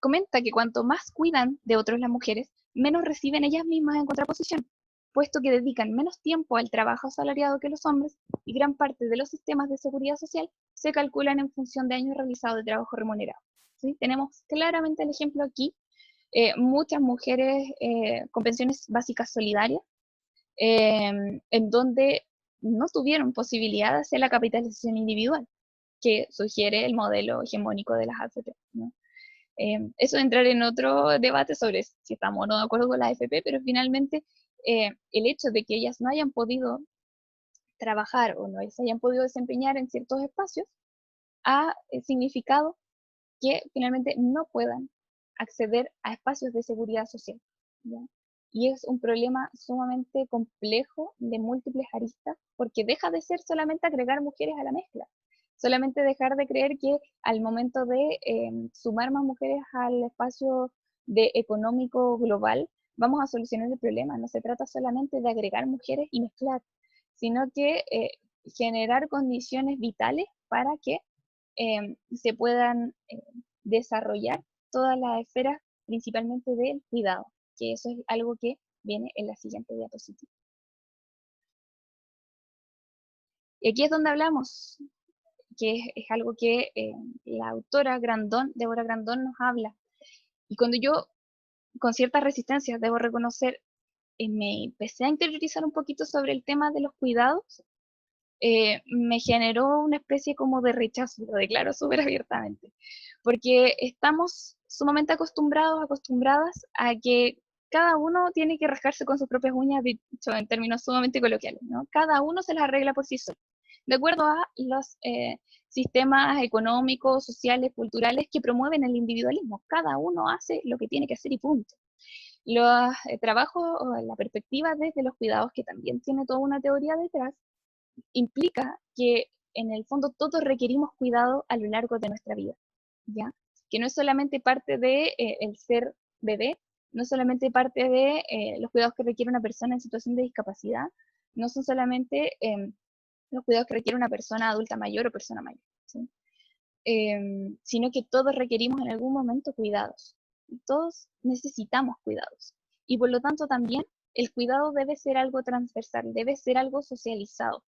comenta que cuanto más cuidan de otros las mujeres, menos reciben ellas mismas en contraposición, puesto que dedican menos tiempo al trabajo asalariado que los hombres y gran parte de los sistemas de seguridad social se calculan en función de años realizados de trabajo remunerado. ¿Sí? Tenemos claramente el ejemplo aquí, muchas mujeres con pensiones básicas solidarias, en donde no tuvieron posibilidad de hacer la capitalización individual que sugiere el modelo hegemónico de las AFP, ¿no? Eso de entrar en otro debate sobre si estamos o no de acuerdo con la AFP, pero finalmente el hecho de que ellas no hayan podido trabajar o no se hayan podido desempeñar en ciertos espacios ha significado que finalmente no puedan acceder a espacios de seguridad social, ¿ya? Y es un problema sumamente complejo de múltiples aristas, porque deja de ser solamente agregar mujeres a la mezcla, solamente dejar de creer que al momento de sumar más mujeres al espacio económico global, vamos a solucionar el problema. No se trata solamente de agregar mujeres y mezclar, sino que generar condiciones vitales para que se puedan desarrollar todas las esferas, principalmente del cuidado, que eso es algo que viene en la siguiente diapositiva. Y aquí es donde hablamos, que es algo que la autora Grandón, Débora Grandón, nos habla. Y cuando yo, con cierta resistencia, debo reconocer, me empecé a interiorizar un poquito sobre el tema de los cuidados, me generó una especie como de rechazo, lo declaro súper abiertamente, porque estamos sumamente acostumbradas a que cada uno tiene que rascarse con sus propias uñas, dicho en términos sumamente coloquiales, ¿no? Cada uno se las arregla por sí solo, de acuerdo a los sistemas económicos, sociales, culturales que promueven el individualismo. Cada uno hace lo que tiene que hacer y punto. Los trabajos o la perspectiva desde los cuidados, que también tiene toda una teoría detrás, implica que en el fondo todos requerimos cuidado a lo largo de nuestra vida, ¿ya? Que no es solamente parte de el ser bebé, no es solamente parte de los cuidados que requiere una persona en situación de discapacidad, no son solamente los cuidados que requiere una persona adulta mayor o persona mayor, ¿sí? Sino que todos requerimos en algún momento cuidados, y todos necesitamos cuidados, y por lo tanto también el cuidado debe ser algo transversal, debe ser algo socializado,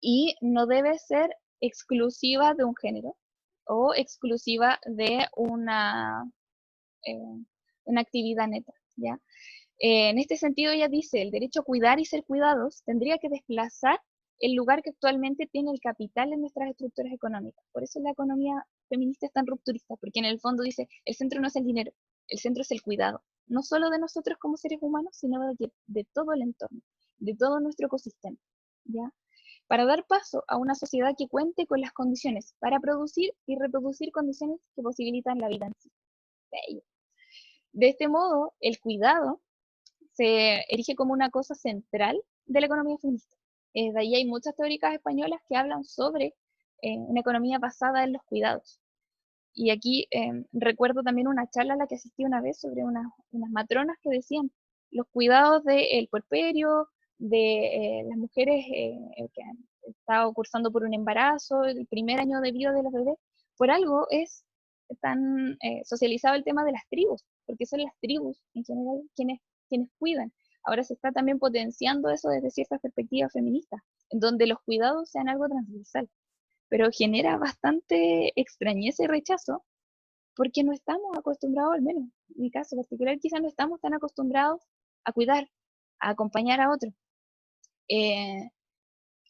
y no debe ser exclusiva de un género o exclusiva de eh, una actividad neta, ¿ya? En este sentido, ella dice, el derecho a cuidar y ser cuidados tendría que desplazar el lugar que actualmente tiene el capital en nuestras estructuras económicas. Por eso la economía feminista es tan rupturista, porque en el fondo dice, el centro no es el dinero, el centro es el cuidado, no solo de nosotros como seres humanos, sino de todo el entorno, de todo nuestro ecosistema, ¿ya? para dar paso a una sociedad que cuente con las condiciones para producir y reproducir condiciones que posibilitan la vida en sí. De este modo, el cuidado se erige como una cosa central de la economía feminista. De ahí hay muchas teóricas españolas que hablan sobre una economía basada en los cuidados. Y aquí recuerdo también una charla a la que asistí una vez sobre unas matronas que decían los cuidados del puerperio, de las mujeres que han estado cursando por un embarazo, el primer año de vida de los bebés. Por algo es tan socializado el tema de las tribus, porque son las tribus en general quienes cuidan. Ahora se está también potenciando eso desde ciertas perspectivas feministas, en donde los cuidados sean algo transversal, pero genera bastante extrañeza y rechazo porque no estamos acostumbrados, al menos en mi caso particular, quizás no estamos tan acostumbrados a cuidar, a acompañar a otros.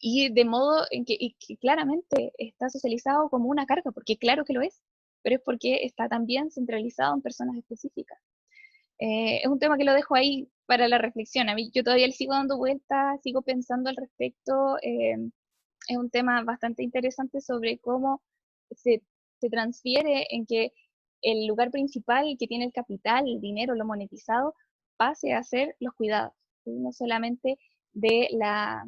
Y de modo en que claramente está socializado como una carga, porque claro que lo es, pero es porque está también centralizado en personas específicas. Es un tema que lo dejo ahí para la reflexión. A mí yo todavía le sigo dando vueltas, sigo pensando al respecto. Es un tema bastante interesante sobre cómo se transfiere en que el lugar principal que tiene el capital, el dinero, lo monetizado, pase a ser los cuidados, ¿sí? No solamente de la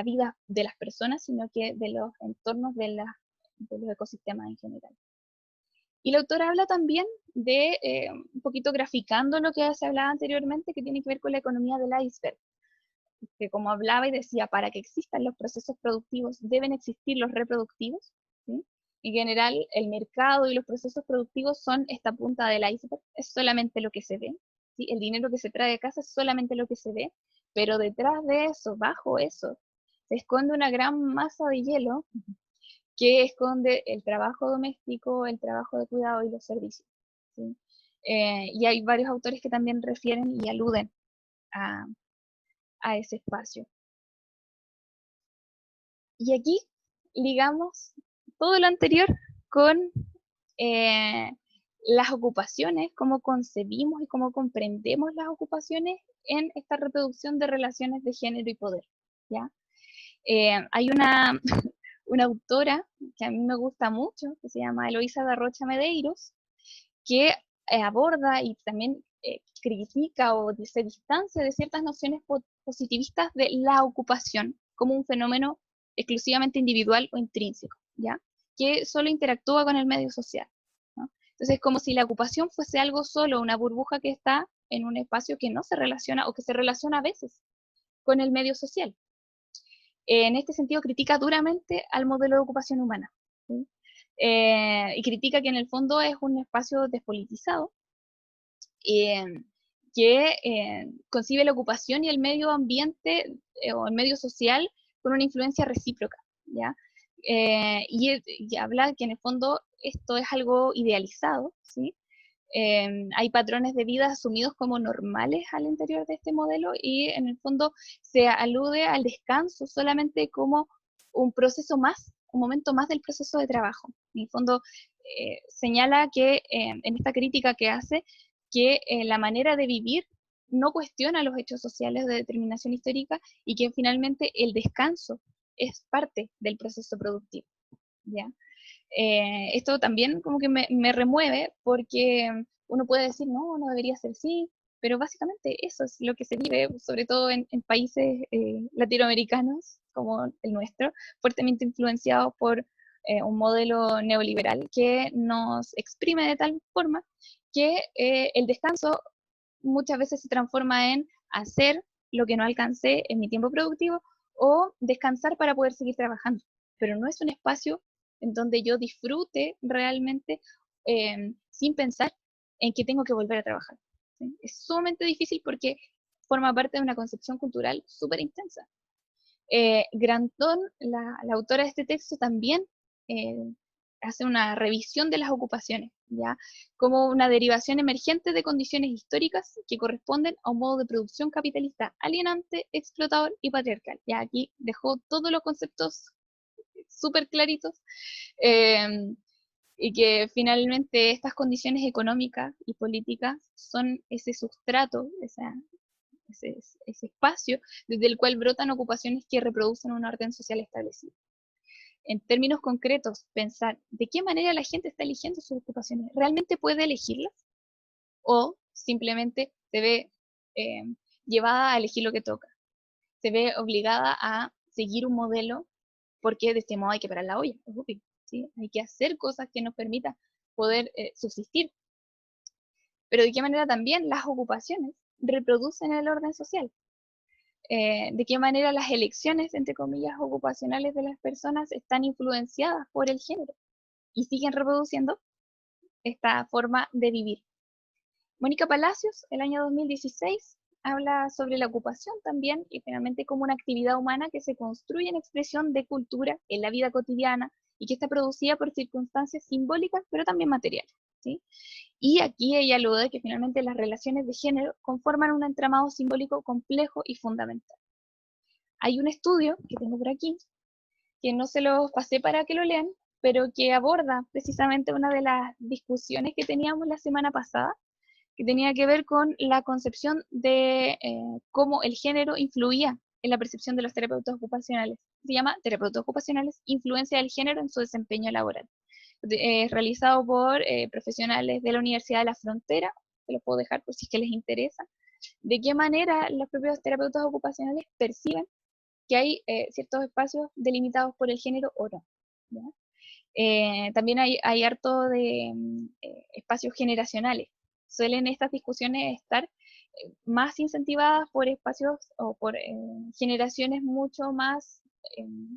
vida de las personas, sino que de los entornos de los ecosistemas en general. Y la autora habla también de, un poquito graficando lo que se hablaba anteriormente, que tiene que ver con la economía del iceberg, que como hablaba y decía, para que existan los procesos productivos deben existir los reproductivos, ¿sí? En general, el mercado y los procesos productivos son esta punta del iceberg, es solamente lo que se ve, ¿sí? El dinero que se trae de casa es solamente lo que se ve, pero detrás de eso, bajo eso, se esconde una gran masa de hielo que esconde el trabajo doméstico, el trabajo de cuidado y los servicios, ¿sí? Y hay varios autores que también refieren y aluden a, a ese espacio. Y aquí ligamos todo lo anterior con eh, las ocupaciones, cómo concebimos y cómo comprendemos las ocupaciones en esta reproducción de relaciones de género y poder, ¿ya? Hay una autora que a mí me gusta mucho, que se llama Eloísa da Rocha Medeiros, que aborda y también critica o se distancia de ciertas nociones positivistas de la ocupación como un fenómeno exclusivamente individual o intrínseco, ¿ya? Que solo interactúa con el medio social, ¿no? Entonces, como si la ocupación fuese algo solo, una burbuja que está en un espacio que no se relaciona o que se relaciona a veces con el medio social. En este sentido, critica duramente al modelo de ocupación humana, ¿sí? Y critica que en el fondo es un espacio despolitizado, eh, que concibe la ocupación y el medio ambiente o el medio social con una influencia recíproca, ¿ya? Y habla que en el fondo esto es algo idealizado, ¿sí? Hay patrones de vida asumidos como normales al interior de este modelo y en el fondo se alude al descanso solamente como un proceso más, un momento más del proceso de trabajo. En el fondo señala que en esta crítica que hace, que la manera de vivir no cuestiona los hechos sociales de determinación histórica y que finalmente el descanso es parte del proceso productivo, ¿ya? Esto también como que me remueve porque uno puede decir, no, no debería ser así, pero básicamente eso es lo que se vive, sobre todo en países latinoamericanos como el nuestro, fuertemente influenciados por un modelo neoliberal que nos exprime de tal forma que el descanso muchas veces se transforma en hacer lo que no alcancé en mi tiempo productivo o descansar para poder seguir trabajando, pero no es un espacio en donde yo disfrute realmente sin pensar en que tengo que volver a trabajar, ¿sí? Es sumamente difícil porque forma parte de una concepción cultural súper intensa. Grandón, la autora de este texto, también eh, hace una revisión de las ocupaciones, ¿ya? Como una derivación emergente de condiciones históricas que corresponden a un modo de producción capitalista alienante, explotador y patriarcal. Ya aquí dejó todos los conceptos súper claritos, eh, y que finalmente estas condiciones económicas y políticas son ese sustrato, ese espacio desde el cual brotan ocupaciones que reproducen un orden social establecido. En términos concretos, pensar de qué manera la gente está eligiendo sus ocupaciones. ¿Realmente puede elegirlas? ¿O simplemente se ve llevada a elegir lo que toca? Se ve obligada a seguir un modelo porque de este modo hay que parar la olla, ¿sí? Hay que hacer cosas que nos permitan poder subsistir. Pero de qué manera también las ocupaciones reproducen el orden social. De qué manera las elecciones, entre comillas, ocupacionales de las personas están influenciadas por el género y siguen reproduciendo esta forma de vivir. Mónica Palacios, el año 2016, habla sobre la ocupación también y finalmente como una actividad humana que se construye en expresión de cultura en la vida cotidiana y que está producida por circunstancias simbólicas pero también materiales, ¿sí? Y aquí ella alude que finalmente las relaciones de género conforman un entramado simbólico complejo y fundamental. Hay un estudio que tengo por aquí, que no se los pasé para que lo lean, pero que aborda precisamente una de las discusiones que teníamos la semana pasada, que tenía que ver con la concepción de cómo el género influía en la percepción de los terapeutas ocupacionales. Se llama Terapeutas Ocupacionales, influencia del género en su desempeño laboral. Es realizado por profesionales de la Universidad de la Frontera, se los puedo dejar por si es que les interesa, de qué manera los propios terapeutas ocupacionales perciben que hay ciertos espacios delimitados por el género o no, ¿ya? También hay harto de espacios generacionales. Suelen estas discusiones estar más incentivadas por espacios o por generaciones mucho más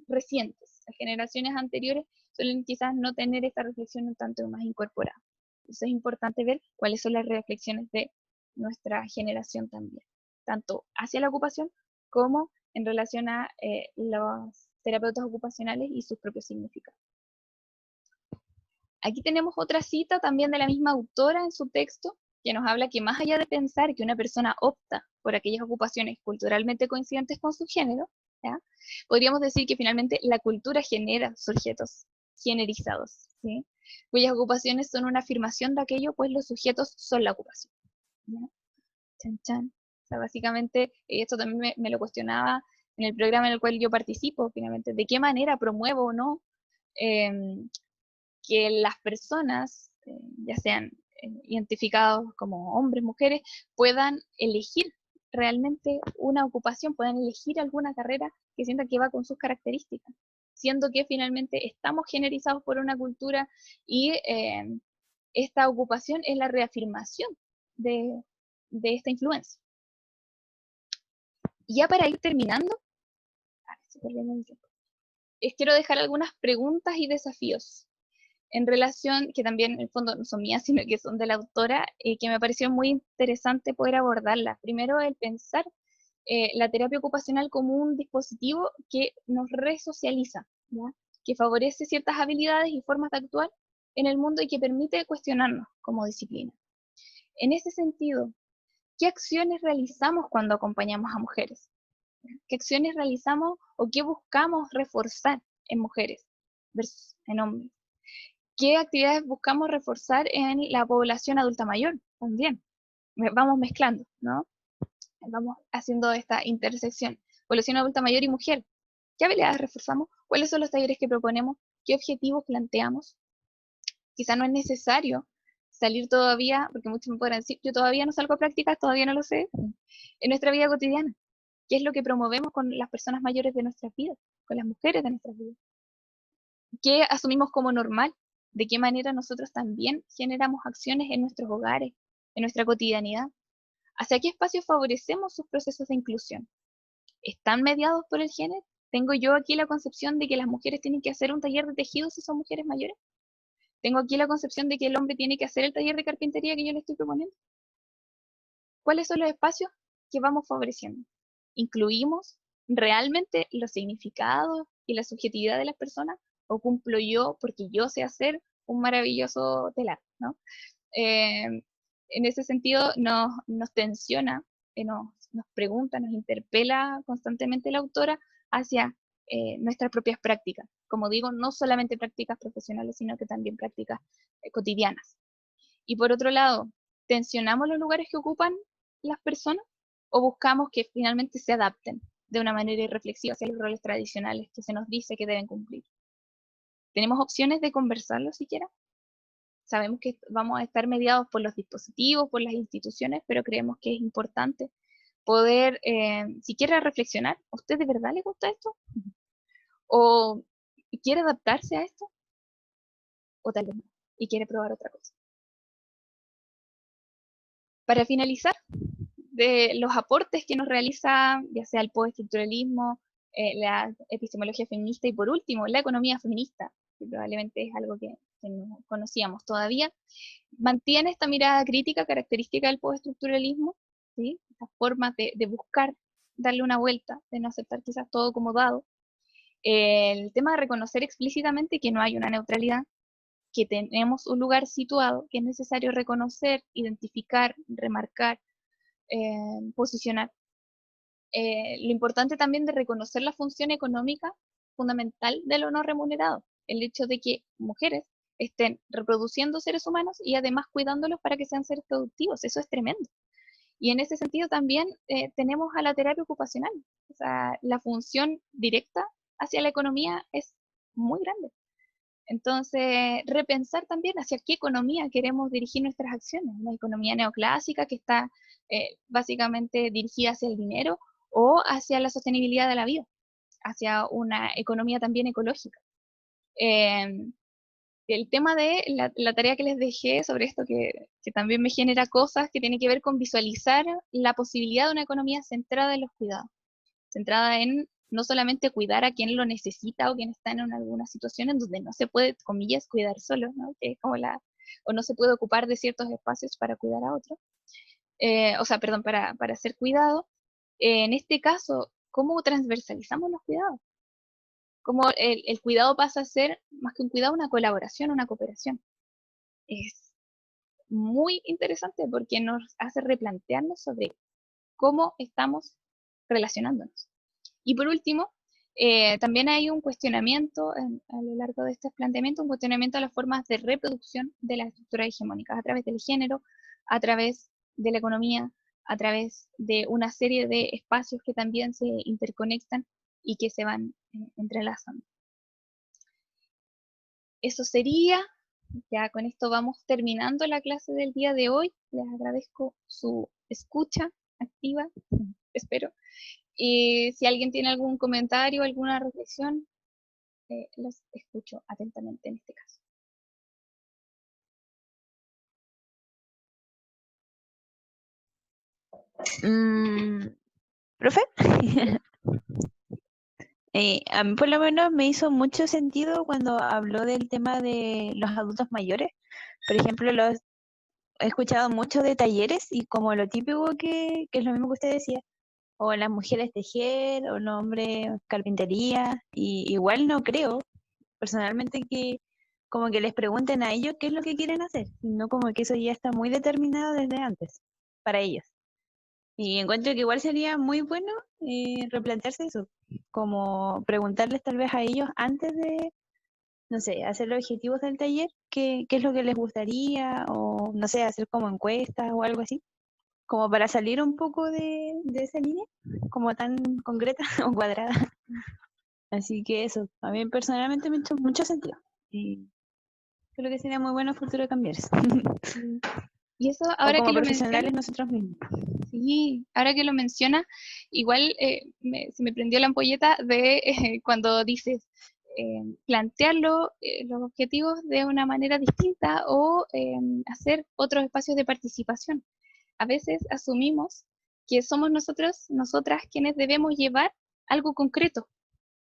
recientes. Las generaciones anteriores suelen quizás no tener esta reflexión un tanto más incorporada. Entonces es importante ver cuáles son las reflexiones de nuestra generación también, tanto hacia la ocupación como en relación a los terapeutas ocupacionales y sus propios significados. Aquí tenemos otra cita también de la misma autora en su texto, que nos habla que más allá de pensar que una persona opta por aquellas ocupaciones culturalmente coincidentes con su género, ¿ya? Podríamos decir que finalmente la cultura genera sujetos generizados, ¿sí? Cuyas ocupaciones son una afirmación de aquello, pues los sujetos son la ocupación, ¿ya? Chan, chan. O sea, básicamente, esto también me lo cuestionaba en el programa en el cual yo participo, finalmente, de qué manera promuevo o no que las personas, ya sean identificados como hombres, mujeres, puedan elegir realmente una ocupación, puedan elegir alguna carrera que sientan que va con sus características, siendo que finalmente estamos generizados por una cultura y esta ocupación es la reafirmación de esta influencia. Y ya para ir terminando, quiero dejar algunas preguntas y desafíos en relación, que también en el fondo no son mías, sino que son de la autora, que me pareció muy interesante poder abordarla. Primero, el pensar la terapia ocupacional como un dispositivo que nos resocializa, ¿ya? Que favorece ciertas habilidades y formas de actuar en el mundo y que permite cuestionarnos como disciplina. En ese sentido, ¿qué acciones realizamos cuando acompañamos a mujeres? ¿Qué acciones realizamos o qué buscamos reforzar en mujeres versus en hombres? ¿Qué actividades buscamos reforzar en la población adulta mayor? También vamos mezclando, ¿no? Vamos haciendo esta intersección. Población adulta mayor y mujer. ¿Qué habilidades reforzamos? ¿Cuáles son los talleres que proponemos? ¿Qué objetivos planteamos? Quizá no es necesario salir todavía, porque muchos me podrán decir, yo todavía no salgo a prácticas, todavía no lo sé, en nuestra vida cotidiana. ¿Qué es lo que promovemos con las personas mayores de nuestras vidas? Con las mujeres de nuestras vidas. ¿Qué asumimos como normal? ¿De qué manera nosotros también generamos acciones en nuestros hogares, en nuestra cotidianidad? ¿Hacia qué espacios favorecemos sus procesos de inclusión? ¿Están mediados por el género? ¿Tengo yo aquí la concepción de que las mujeres tienen que hacer un taller de tejido si son mujeres mayores? ¿Tengo aquí la concepción de que el hombre tiene que hacer el taller de carpintería que yo le estoy proponiendo? ¿Cuáles son los espacios que vamos favoreciendo? ¿Incluimos realmente los significados y la subjetividad de las personas? ¿O cumplo yo porque yo sé hacer un maravilloso telar, ¿no? En ese sentido nos tensiona, nos pregunta, nos interpela constantemente la autora hacia nuestras propias prácticas. Como digo, no solamente prácticas profesionales, sino que también prácticas cotidianas. Y por otro lado, tensionamos los lugares que ocupan las personas o buscamos que finalmente se adapten de una manera irreflexiva hacia los roles tradicionales que se nos dice que deben cumplir. ¿Tenemos opciones de conversarlo siquiera? Sabemos que vamos a estar mediados por los dispositivos, por las instituciones, pero creemos que es importante poder siquiera reflexionar. ¿A usted de verdad le gusta esto? ¿O quiere adaptarse a esto? ¿O tal vez no? Y quiere probar otra cosa. Para finalizar, de los aportes que nos realiza, ya sea el postestructuralismo, la epistemología feminista y por último, la economía feminista, que probablemente es algo que no conocíamos todavía, mantiene esta mirada crítica característica del postestructuralismo, ¿sí? Estas formas de buscar darle una vuelta, de no aceptar quizás todo como dado. El tema de reconocer explícitamente que no hay una neutralidad, que tenemos un lugar situado, que es necesario reconocer, identificar, remarcar, posicionar. Lo importante también de reconocer la función económica fundamental de lo no remunerado, el hecho de que mujeres estén reproduciendo seres humanos y además cuidándolos para que sean seres productivos, eso es tremendo. Y en ese sentido también tenemos a la terapia ocupacional, o sea, la función directa hacia la economía es muy grande. Entonces, repensar también hacia qué economía queremos dirigir nuestras acciones, una economía neoclásica que está básicamente dirigida hacia el dinero o hacia la sostenibilidad de la vida, hacia una economía también ecológica. El tema de la tarea que les dejé sobre esto, que también me genera cosas, que tiene que ver con visualizar la posibilidad de una economía centrada en los cuidados, centrada en no solamente cuidar a quien lo necesita o quien está en alguna situación en donde no se puede, comillas, cuidar solo, ¿no? Que es como o no se puede ocupar de ciertos espacios para cuidar a otro, o sea, perdón, para ser cuidado. En este caso, ¿cómo transversalizamos los cuidados? Cómo el cuidado pasa a ser, más que un cuidado, una colaboración, una cooperación. Es muy interesante porque nos hace replantearnos sobre cómo estamos relacionándonos. Y por último, también hay un cuestionamiento a lo largo de este planteamiento, un cuestionamiento a las formas de reproducción de las estructuras hegemónicas a través del género, a través de la economía, a través de una serie de espacios que también se interconectan y que se van entrelazando. Eso sería, ya con esto vamos terminando la clase del día de hoy. Les agradezco su escucha activa, espero. Y si alguien tiene algún comentario, alguna reflexión, los escucho atentamente en este caso. ¿Profe? A mí por lo menos me hizo mucho sentido cuando habló del tema de los adultos mayores. Por ejemplo, he escuchado mucho de talleres y como lo típico que es lo mismo que usted decía, o las mujeres tejer, o los hombres carpintería, y igual no creo personalmente que como que les pregunten a ellos qué es lo que quieren hacer, no como que eso ya está muy determinado desde antes para ellos. Y encuentro que igual sería muy bueno replantearse eso, como preguntarles tal vez a ellos antes de, no sé, hacer los objetivos del taller, qué es lo que les gustaría, o no sé, hacer como encuestas o algo así, como para salir un poco de esa línea, como tan concreta o cuadrada. Así que eso, a mí personalmente me ha hecho mucho sentido. Y creo que sería muy bueno futuro cambiar eso. Y eso, O ahora que como lo profesionales menciona, nosotros mismos. sí, ahora que lo menciona, igual se me prendió la ampolleta de cuando dices plantearlo, los objetivos de una manera distinta o hacer otros espacios de participación. A veces asumimos que somos nosotros, nosotras, quienes debemos llevar algo concreto,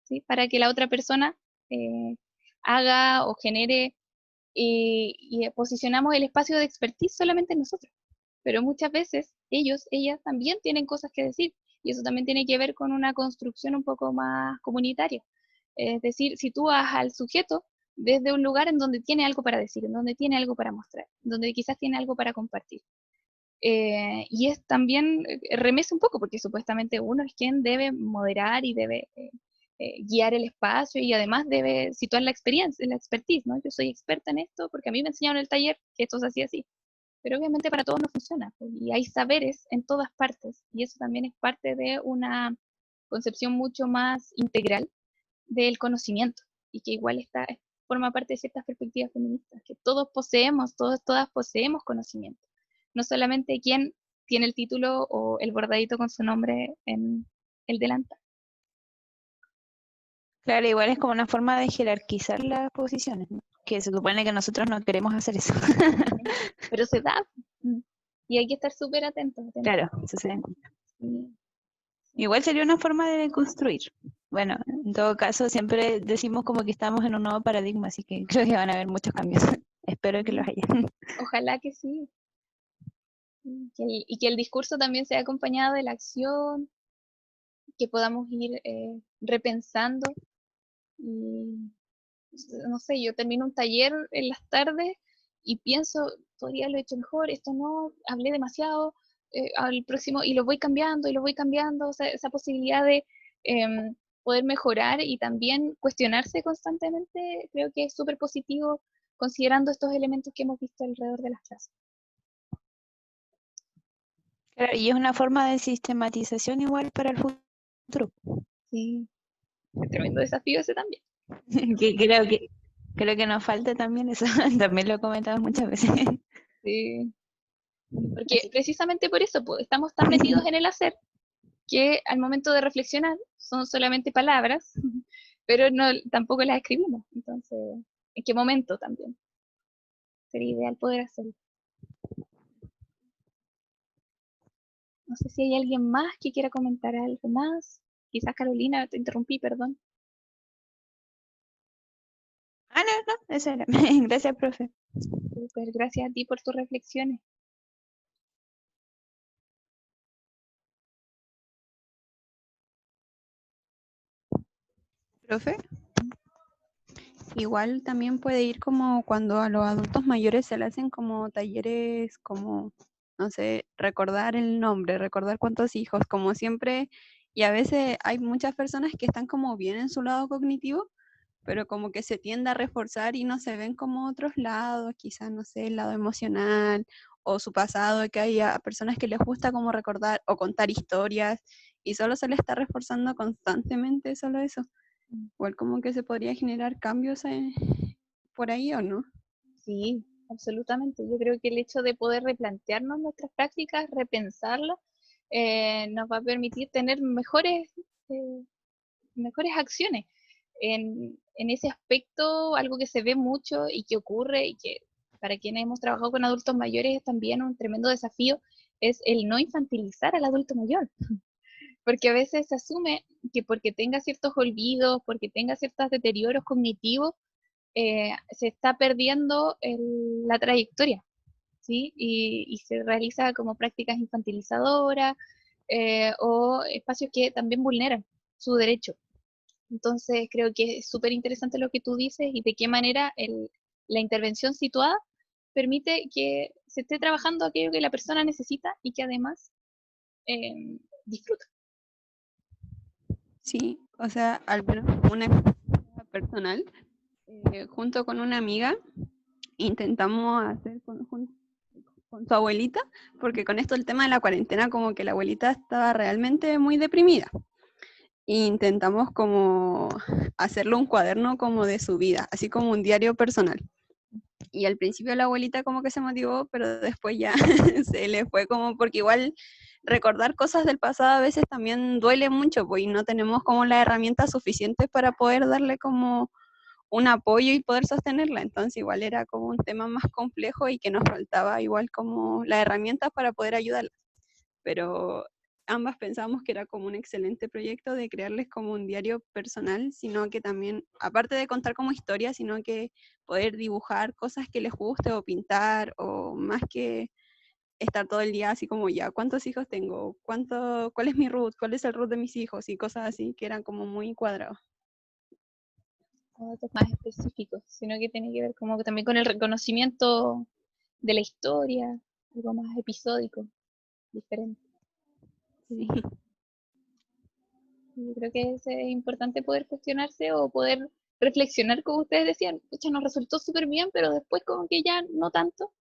¿sí? Para que la otra persona eh, haga o genere y posicionamos el espacio de expertise solamente en nosotros. Pero muchas veces ellos, ellas también tienen cosas que decir y eso también tiene que ver con una construcción un poco más comunitaria. Es decir, si tú vas al sujeto desde un lugar en donde tiene algo para decir, en donde tiene algo para mostrar, donde quizás tiene algo para compartir. Y es también, remesa un poco, porque supuestamente uno es quien debe moderar y debe guiar el espacio y además debe situar la experiencia, la expertise, ¿no? Yo soy experta en esto porque a mí me enseñaron en el taller que esto se hacía así. pero obviamente para todos no funciona, pues, y hay saberes en todas partes, y eso también es parte de una concepción mucho más integral del conocimiento, y que igual forma parte de ciertas perspectivas feministas, que todos poseemos, todas poseemos conocimiento, no solamente quien tiene el título o el bordadito con su nombre en el delantal. Claro, igual es como una forma de jerarquizar las posiciones, ¿no? Que se supone que nosotros no queremos hacer eso. Pero se da, y hay que estar súper atentos. Claro, eso se da. Sí. Igual sería una forma de construir. Bueno, en todo caso, siempre decimos como que estamos en un nuevo paradigma, así que creo que van a haber muchos cambios. Espero que los haya. Ojalá que sí. Y que el discurso también sea acompañado de la acción, que podamos ir repensando. Y no sé, yo termino un taller en las tardes y pienso, podría haberlo hecho mejor, esto no, hablé demasiado, al próximo, y lo voy cambiando, o sea, esa posibilidad de poder mejorar y también cuestionarse constantemente, creo que es súper positivo considerando estos elementos que hemos visto alrededor de las clases. Claro, y es una forma de sistematización igual para el futuro. Sí, es tremendo desafío ese también. Que creo que nos falta también eso. También lo he comentado muchas veces. Sí. Porque precisamente por eso pues, estamos tan metidos en el hacer que al momento de reflexionar son solamente palabras, pero no, tampoco las escribimos. Entonces, ¿en qué momento también? Sería ideal poder hacerlo. No sé si hay alguien más que quiera comentar algo más. Quizás Carolina, te interrumpí, perdón. Ah, no, no, eso era. Gracias, profe. Súper, gracias a ti por tus reflexiones. Profe, igual también puede ir como cuando a los adultos mayores se le hacen como talleres como, no sé, recordar el nombre, recordar cuántos hijos, como siempre, y a veces hay muchas personas que están como bien en su lado cognitivo, pero como que se tiende a reforzar y no se ven como otros lados, quizás, no sé, el lado emocional o su pasado, que hay a personas que les gusta como recordar o contar historias y solo se le está reforzando constantemente solo eso. Igual como que se podría generar cambios por ahí o no. Sí, absolutamente. Yo creo que el hecho de poder replantearnos nuestras prácticas, repensarlas, nos va a permitir tener eh, mejores acciones. En ese aspecto, algo que se ve mucho y que ocurre y que para quienes hemos trabajado con adultos mayores es también un tremendo desafío, es el no infantilizar al adulto mayor. Porque a veces se asume que porque tenga ciertos olvidos, porque tenga ciertos deterioros cognitivos, se está perdiendo la trayectoria, ¿sí? Y se realiza como prácticas infantilizadoras o espacios que también vulneran su derecho. Entonces creo que es súper interesante lo que tú dices y de qué manera la intervención situada permite que se esté trabajando aquello que la persona necesita y que además disfruta. Sí, o sea, al menos una experiencia personal, junto con una amiga, intentamos hacer con su abuelita, porque con esto el tema de la cuarentena, como que la abuelita estaba realmente muy deprimida. E intentamos como hacerle un cuaderno como de su vida, así como un diario personal. Y al principio la abuelita como que se motivó, pero después ya se le fue como porque igual recordar cosas del pasado a veces también duele mucho, pues y no tenemos como las herramientas suficientes para poder darle como un apoyo y poder sostenerla. Entonces igual era como un tema más complejo y que nos faltaba igual como las herramientas para poder ayudarla. Pero ambas pensamos que era como un excelente proyecto de crearles como un diario personal, sino que también, aparte de contar como historia, sino que poder dibujar cosas que les guste o pintar o más que estar todo el día así como ya, ¿cuántos hijos tengo? ¿Cuál es mi root? ¿Cuál es el root de mis hijos? Y cosas así que eran como muy cuadrados. Datos más específicos, sino que tiene que ver como que también con el reconocimiento de la historia, algo más episódico, diferente. Sí. Yo creo que es importante poder cuestionarse o poder reflexionar, como ustedes decían, pucha, nos resultó súper bien, pero después como que ya no tanto.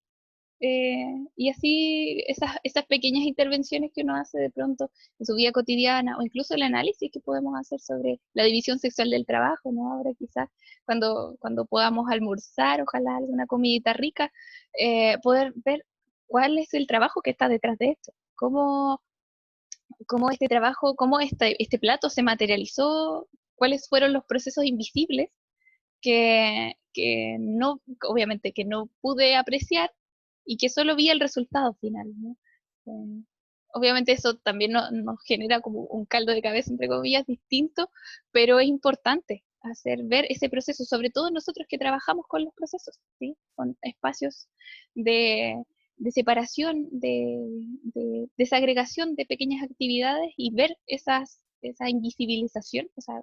Y así esas pequeñas intervenciones que uno hace de pronto en su vida cotidiana, o incluso el análisis que podemos hacer sobre la división sexual del trabajo, ¿no? Ahora quizás cuando podamos almorzar, ojalá alguna comidita rica, poder ver cuál es el trabajo que está detrás de esto, cómo este trabajo, cómo este plato se materializó, cuáles fueron los procesos invisibles que no, obviamente que no pude apreciar y que solo vi el resultado final, ¿no? Eh, Obviamente eso también nos genera como un caldo de cabeza, entre comillas, distinto, pero es importante hacer ver ese proceso, sobre todo nosotros que trabajamos con los procesos, ¿sí? Con espacios de, de separación, de desagregación de pequeñas actividades y ver esa invisibilización, o sea,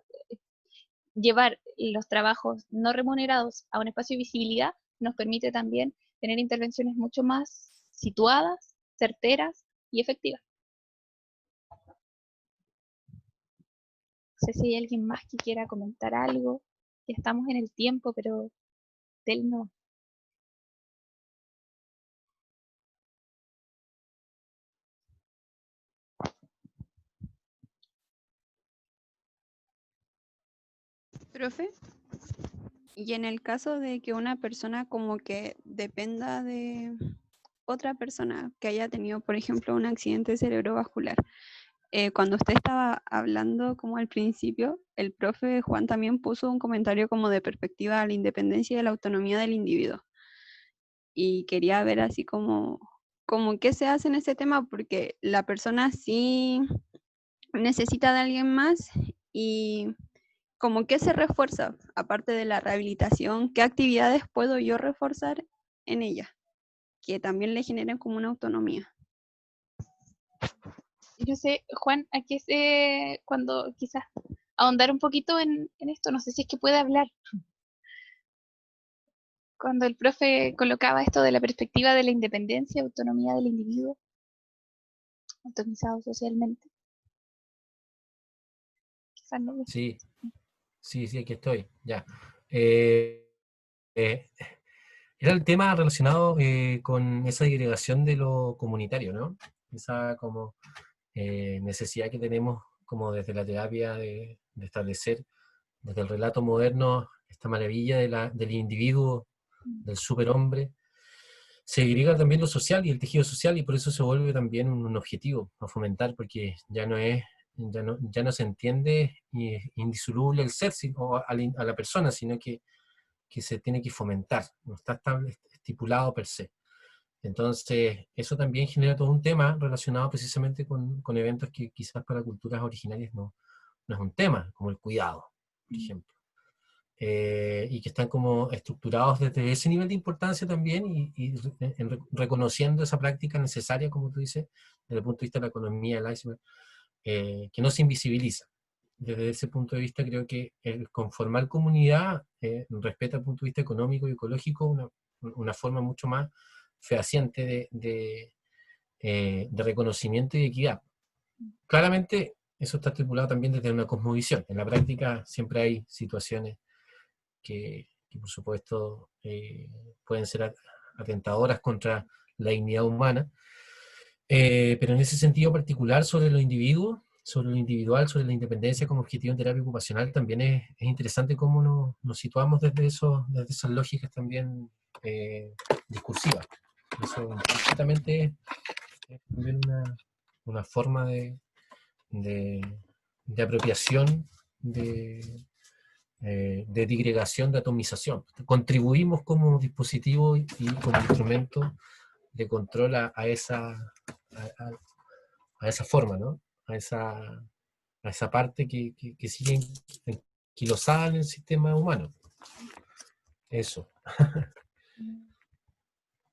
llevar los trabajos no remunerados a un espacio de visibilidad nos permite también tener intervenciones mucho más situadas, certeras y efectivas. No sé si hay alguien más que quiera comentar algo. Ya estamos en el tiempo, pero del no. Profe, y en el caso de que una persona como que dependa de otra persona que haya tenido, por ejemplo, un accidente cerebrovascular, cuando usted estaba hablando como al principio, el profe Juan también puso un comentario como de perspectiva a la independencia y a la autonomía del individuo. Y quería ver así como qué se hace en ese tema, porque la persona sí necesita de alguien más y como qué se refuerza, aparte de la rehabilitación, qué actividades puedo yo reforzar en ella, que también le generen como una autonomía. No sé, Juan, cuando quizás ahondar un poquito en esto, no sé si es que puede hablar. Cuando el profe colocaba esto de la perspectiva de la independencia, autonomía del individuo, autonomizado socialmente. Quizás no lo sé. Sí, sí, aquí estoy, ya. Eh, eh, Era el tema relacionado con esa digregación de lo comunitario, ¿no? Esa como necesidad que tenemos como desde la terapia de establecer desde el relato moderno esta maravilla del individuo, del superhombre. Se agrega también lo social y el tejido social y por eso se vuelve también un objetivo a fomentar porque ya no se entiende indisoluble el ser o a la persona, sino que se tiene que fomentar, no está estipulado per se. Entonces, eso también genera todo un tema relacionado precisamente con eventos que quizás para culturas originarias no es un tema, como el cuidado, por ejemplo. Y que están como estructurados desde ese nivel de importancia también y reconociendo esa práctica necesaria, como tú dices, desde el punto de vista de la economía del iceberg, que no se invisibiliza. Desde ese punto de vista creo que el conformar comunidad respeta el punto de vista económico y ecológico una forma mucho más fehaciente de reconocimiento y de equidad. Claramente eso está estipulado también desde una cosmovisión. En la práctica siempre hay situaciones que por supuesto pueden ser atentadoras contra la dignidad humana, pero en ese sentido particular sobre los individuos, sobre lo individual, sobre la independencia como objetivo en terapia ocupacional, también es interesante cómo nos situamos desde esas lógicas también discursivas. Eso implícitamente es también una forma de apropiación, de digregación, de atomización. Contribuimos como dispositivo y como instrumento de control a esa forma, ¿no? A esa parte que sigue enquilosada en el sistema humano. Eso.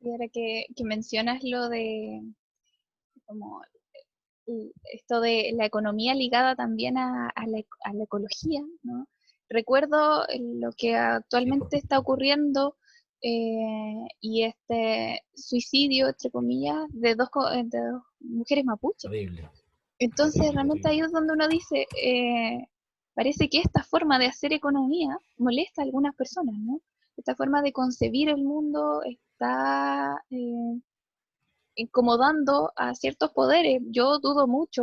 Y ahora que mencionas lo de como esto de la economía ligada también a la ecología, ¿no? Recuerdo lo que Sí, pues, actualmente está ocurriendo y este suicidio, entre comillas, de dos mujeres mapuches. terrible, Entonces, realmente ahí terrible. es donde uno dice, parece que esta forma de hacer economía molesta a algunas personas, ¿no? Esta forma de concebir el mundo está incomodando a ciertos poderes. Yo dudo mucho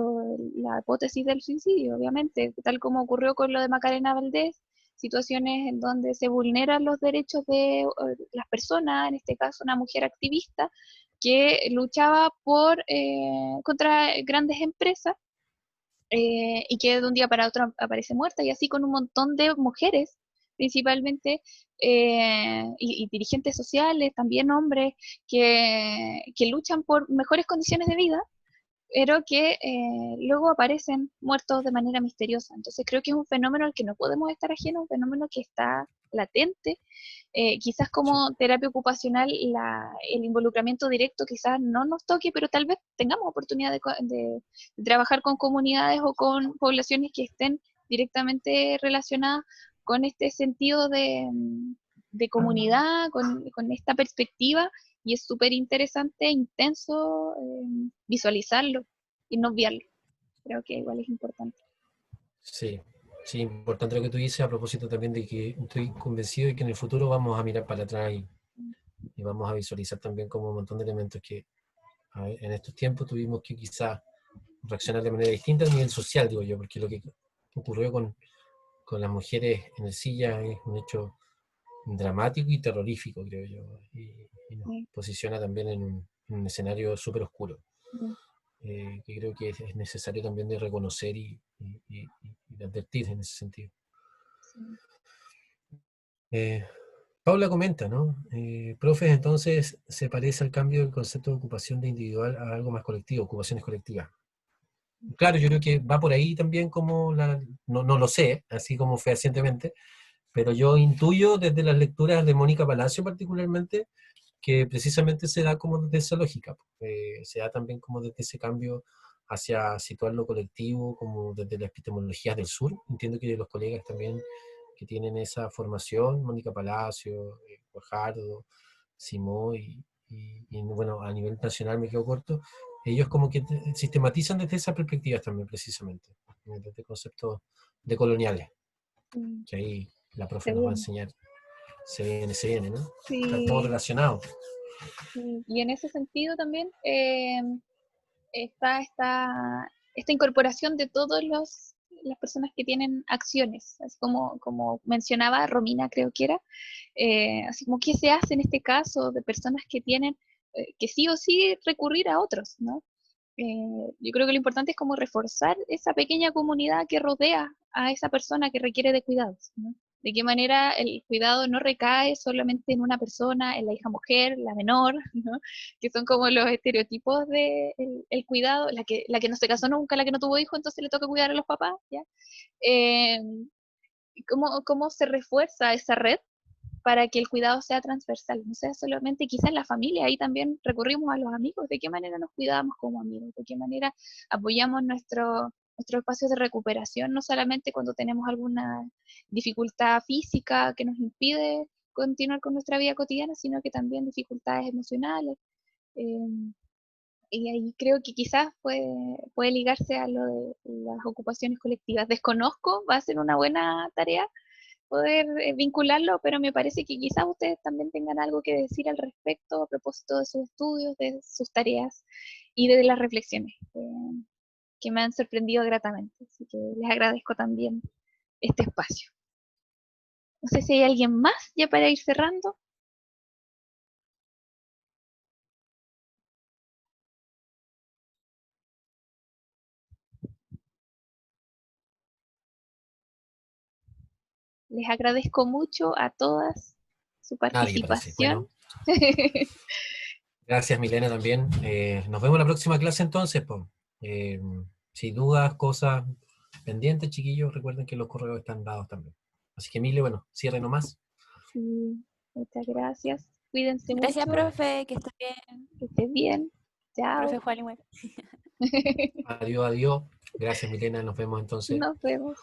la hipótesis del suicidio, obviamente, tal como ocurrió con lo de Macarena Valdés, situaciones en donde se vulneran los derechos de las personas, en este caso una mujer activista, que luchaba contra grandes empresas y que de un día para otro aparece muerta, y así con un montón de mujeres, principalmente, y dirigentes sociales, también hombres, que luchan por mejores condiciones de vida, pero que luego aparecen muertos de manera misteriosa. Entonces creo que es un fenómeno al que no podemos estar ajenos, un fenómeno que está latente. Quizás Sí. como terapia ocupacional el involucramiento directo quizás no nos toque, pero tal vez tengamos oportunidad de trabajar con comunidades o con poblaciones que estén directamente relacionadas con este sentido de comunidad, con esta perspectiva, y es súper interesante e intenso visualizarlo y no obviarlo. Creo que igual es importante. Sí, sí, importante lo que tú dices a propósito también de que estoy convencido de que en el futuro vamos a mirar para atrás y vamos a visualizar también como un montón de elementos que en estos tiempos tuvimos que quizás reaccionar de manera distinta a nivel social, digo yo, porque lo que ocurrió con las mujeres en el silla es un hecho dramático y terrorífico, creo yo, y nos Sí, posiciona también en un escenario súper oscuro, sí, que creo que es necesario también de reconocer y de advertir en ese sentido. sí. Eh, Paula comenta, ¿no? Profes, entonces se parece al cambio del concepto de ocupación de individual a algo más colectivo, ocupaciones colectivas. Claro, yo creo que va por ahí también como no lo sé, así como fehacientemente, pero yo intuyo desde las lecturas de Mónica Palacio particularmente que precisamente se da como desde esa lógica, se da también como desde ese cambio hacia situar lo colectivo, como desde las epistemologías del sur. Entiendo que los colegas también que tienen esa formación, Mónica Palacio, Guajardo, Simó bueno, a nivel nacional me quedo corto, ellos como que sistematizan desde esas perspectivas también precisamente, desde conceptos decoloniales, Sí, que ahí la se profe nos va a viene. enseñar, se viene, ¿no? Está todo Sí, relacionado. sí. Y en ese sentido también está esta incorporación de todas las personas que tienen acciones, así como mencionaba Romina, creo que era, así como qué se hace en este caso de personas que tienen que sí o sí recurrir a otros, ¿no? Yo creo que lo importante es como reforzar esa pequeña comunidad que rodea a esa persona que requiere de cuidados, ¿no? De qué manera el cuidado no recae solamente en una persona, en la hija mujer, la menor, ¿no? Que son como los estereotipos de el cuidado, la que no se casó nunca, la que no tuvo hijo, entonces le toca cuidar a los papás, ¿ya? Eh, ¿Cómo se refuerza esa red para que el cuidado sea transversal, no sea solamente quizás en la familia? Ahí también recurrimos a los amigos, de qué manera nos cuidamos como amigos, de qué manera apoyamos nuestros espacios de recuperación, no solamente cuando tenemos alguna dificultad física que nos impide continuar con nuestra vida cotidiana, sino que también dificultades emocionales. eh, y ahí creo que quizás puede ligarse a lo de las ocupaciones colectivas. Desconozco, va a ser una buena tarea poder vincularlo, pero me parece que quizás ustedes también tengan algo que decir al respecto a propósito de sus estudios, de sus tareas y de las reflexiones que me han sorprendido gratamente. Así que les agradezco también este espacio. No sé si hay alguien más ya para ir cerrando. Les agradezco mucho a todas su Nadie parece. participación. Bueno, gracias Milena también. Nos vemos en la próxima clase entonces. Po. Eh, si dudas, cosas pendientes, chiquillos, recuerden que los correos están dados también. Así que Mile, bueno, cierre nomás. Sí, muchas gracias. Cuídense Gracias, mucho. profe, que esté bien. Que estén bien. Chao. Profe Juan igual. Adiós, adiós. Gracias Milena, nos vemos entonces. Nos vemos.